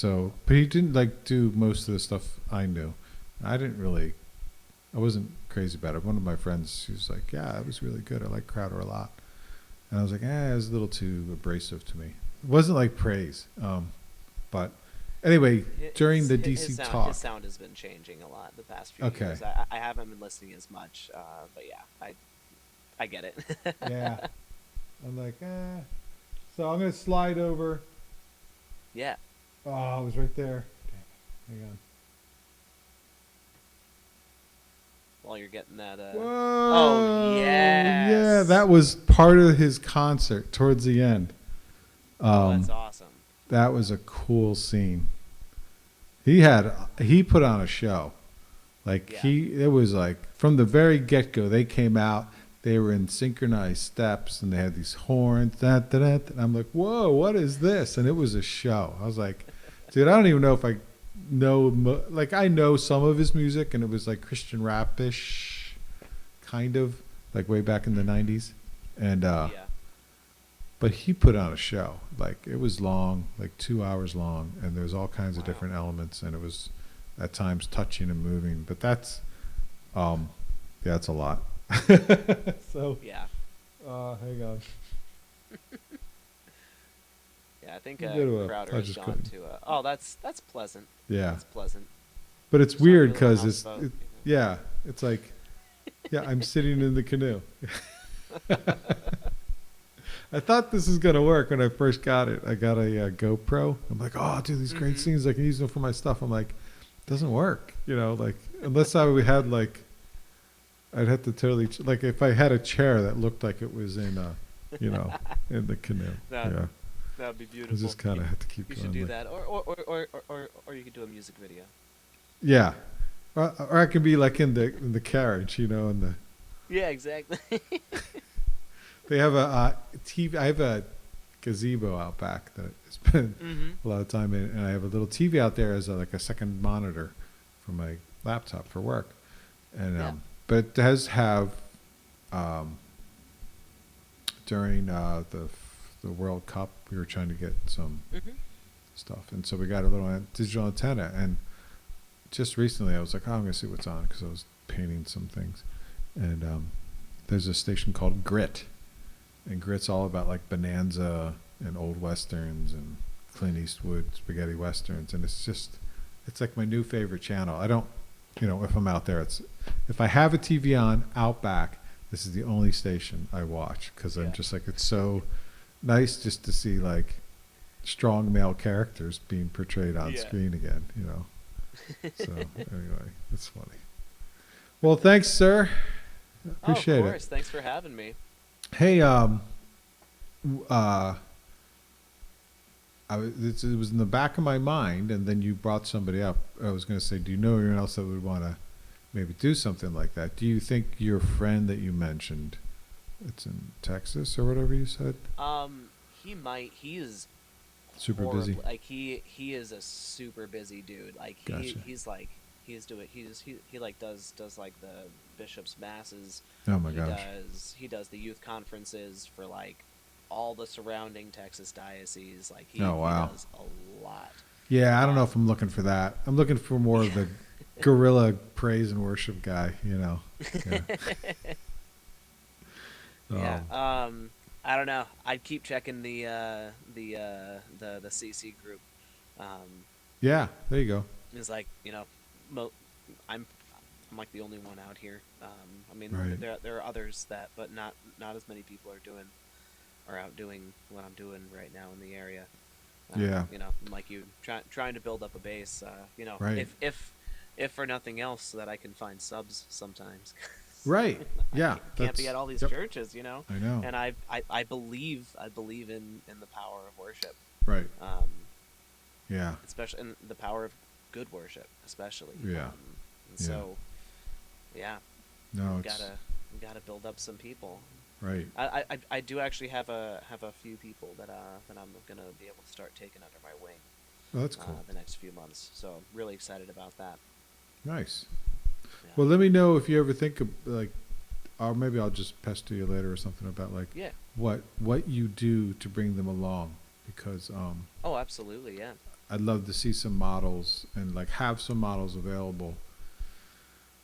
But he didn't like do most of the stuff I knew. I wasn't crazy about it. One of my friends, he was like, yeah, it was really good. I like Crowder a lot. And I was like, it was a little too abrasive to me. It wasn't like praise. But anyway, during the DC talk. His sound has been changing a lot the past few Okay. years. I haven't been listening as much, but yeah, I get it. Yeah. I'm like, So I'm going to slide over. Yeah. Oh, it was right there. Damn it. Hang on. While you're getting that. Whoa. Oh yes. Yeah, that was part of his concert towards the end. Oh, that's awesome. That was a cool scene. He put on a show. Like Yeah. it was like from the very get go, they came out, they were in synchronized steps and they had these horns, and I'm like, whoa, what is this? And it was a show. I was like, dude, I don't even know if I know, like I know some of his music and it was like Christian rap-ish, kind of, like way back in the 90s. And, Yeah. but he put on a show. Like it was long, like 2 hours long, and there was all kinds of Wow. different elements, and it was at times touching and moving. But that's, um, yeah, it's a lot. So, Yeah. hang on. Yeah. I think We'll go to Crowder I has just gone couldn't. to. Oh, that's pleasant. Yeah, That's pleasant. but it's There's not weird really a because it's, houseboat. yeah, it's like, yeah, I'm sitting in the canoe. I thought this was gonna work when I first got it. I got a, GoPro. I'm like, oh, I'll do these great Mhm. scenes. I can use them for my stuff. I'm like, it doesn't work. Like unless I we had like, I'd have to totally like if I had a chair that looked like it was in you know, in the canoe. That Yeah, that'd be I beautiful. just kind of had to keep You going. should do Like, that, or you could do a music video. yeah, or I could be like in the carriage, in the. Yeah, exactly. They have a TV. I have a gazebo out back that I spend Mhm. a lot of time in, and I have a little TV out there as like a second monitor for my laptop for work. And Yeah. but it does have um, during the World Cup, we were trying to get some Mhm. stuff, and so we got a little digital antenna. And just recently, I was like, oh, I'm gonna see what's on because I was painting some things, and there's a station called Grit. And Grit's all about like Bonanza and old westerns and Clint Eastwood spaghetti westerns, and it's like my new favorite channel. I don't, if I'm out there, if I have a TV on out back, this is the only station I watch because I'm Yeah. just like, it's so nice just to see like strong male characters being portrayed on Yeah. screen again. So anyway, it's funny. Well, thanks, sir. Appreciate Of it. course. Thanks for having me. Hey, uh, it was in the back of my mind, and then you brought somebody up. I was going to say, do you know anyone else that would want to maybe do something like that? Do you think your friend that you mentioned, it's in Texas or whatever you said, He might. He is super horrible. busy? Like he is a super busy dude. Like Gotcha. he's like he like does like the bishop's masses. Oh my gosh. He does the youth conferences for like all the surrounding Texas dioceses. Like Oh wow. he does a lot. Yeah, I don't know Um, if I'm looking for that. I'm looking for more of the guerrilla praise and worship guy. Yeah. Yeah. Um, I don't know. I'd keep checking the CC group. yeah. There you go. Is like mo- I'm I'm like the only one out here. I mean Right. there are others that, but not as many people are out doing what I'm doing right now in the area. Yeah. I'm like you trying to build up a base. Right. If for nothing else, so that I can find subs sometimes. Right. Yeah. Can't be at all these Yep. churches, I know. And I believe in the power of worship, Right. um, Yeah. especially in the power of good worship, especially. Yeah. And Yeah. so, yeah, No, we it's gotta build up some people. right. I do actually have a few people that I'm gonna be able to start taking under my wing Oh, that's cool. the next few months. So I'm really excited about that. Nice. Yeah. Well, let me know if you ever think of like, or maybe I'll just pester you later or something about like Yeah. what you do to bring them along, because Oh, absolutely. Yeah. I'd love to see some models and like have some models available.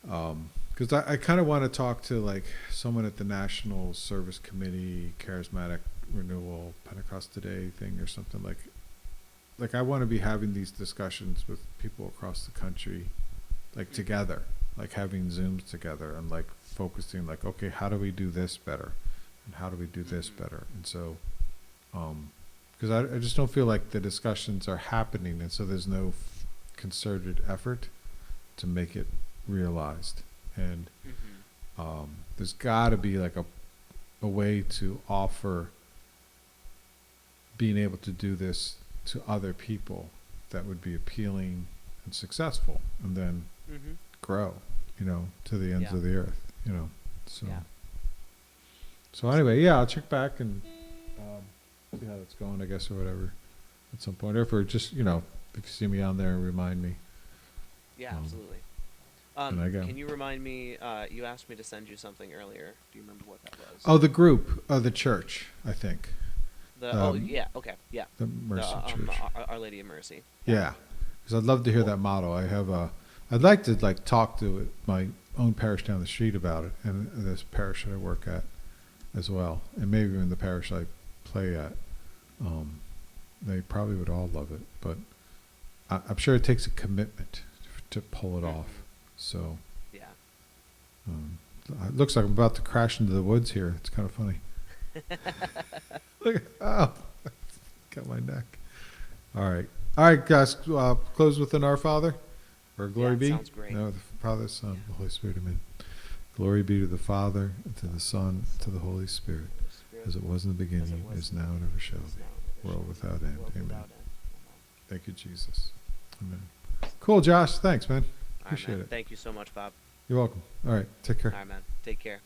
Because I kind of want to talk to like someone at the National Service Committee, Charismatic Renewal, Pentecost Today thing or something like I want to be having these discussions with people across the country, like together, like having Zooms together and like focusing like, okay, how do we do this better? And how do we do this better? And so, because I just don't feel like the discussions are happening, and so there's no concerted effort to make it realized. And there's got to be like a way to offer being able to do this to other people that would be appealing and successful. And then, Mm-hmm. of grow, to the ends Yeah. of the earth, So, Yeah. so anyway, yeah, I'll check back and see how it's going, I guess, or whatever, at some point. Or if we're just, if you see me on there, remind me. Yeah, Um, absolutely. and I go. Can you remind me? You asked me to send you something earlier. Do you remember what that was? Oh, the group, the church, I think. Um, Yeah, okay, yeah. the The Mercy Church. Our Lady of Mercy. Yeah, because I'd love to hear Cool. that motto. I'd like to talk to my own parish down the street about it, and this parish that I work at as well, and maybe even the parish I play at. They probably would all love it, but I'm sure it takes a commitment to pull it off. So Yeah. um, it looks like I'm about to crash into the woods here. It's kind of funny. Look, got my neck. All right, guys. Close with an Our Father, or Glory Yeah, be. sounds great. No, the Father, Son, Yeah. the Holy Spirit. Amen. Glory be to the Father, and to the Son, and to the Holy Spirit, Spirit, as it was in the as it beginning, was is in the now, and beginning, ever shall is be, now, and ever world shall without be, end. world Amen. without end. Thank you, Jesus. Amen. Cool, Josh. Thanks, man. All right, Appreciate man. it. Thank you so much, Bob. You're welcome. All right. Take care. All right, man. Take care.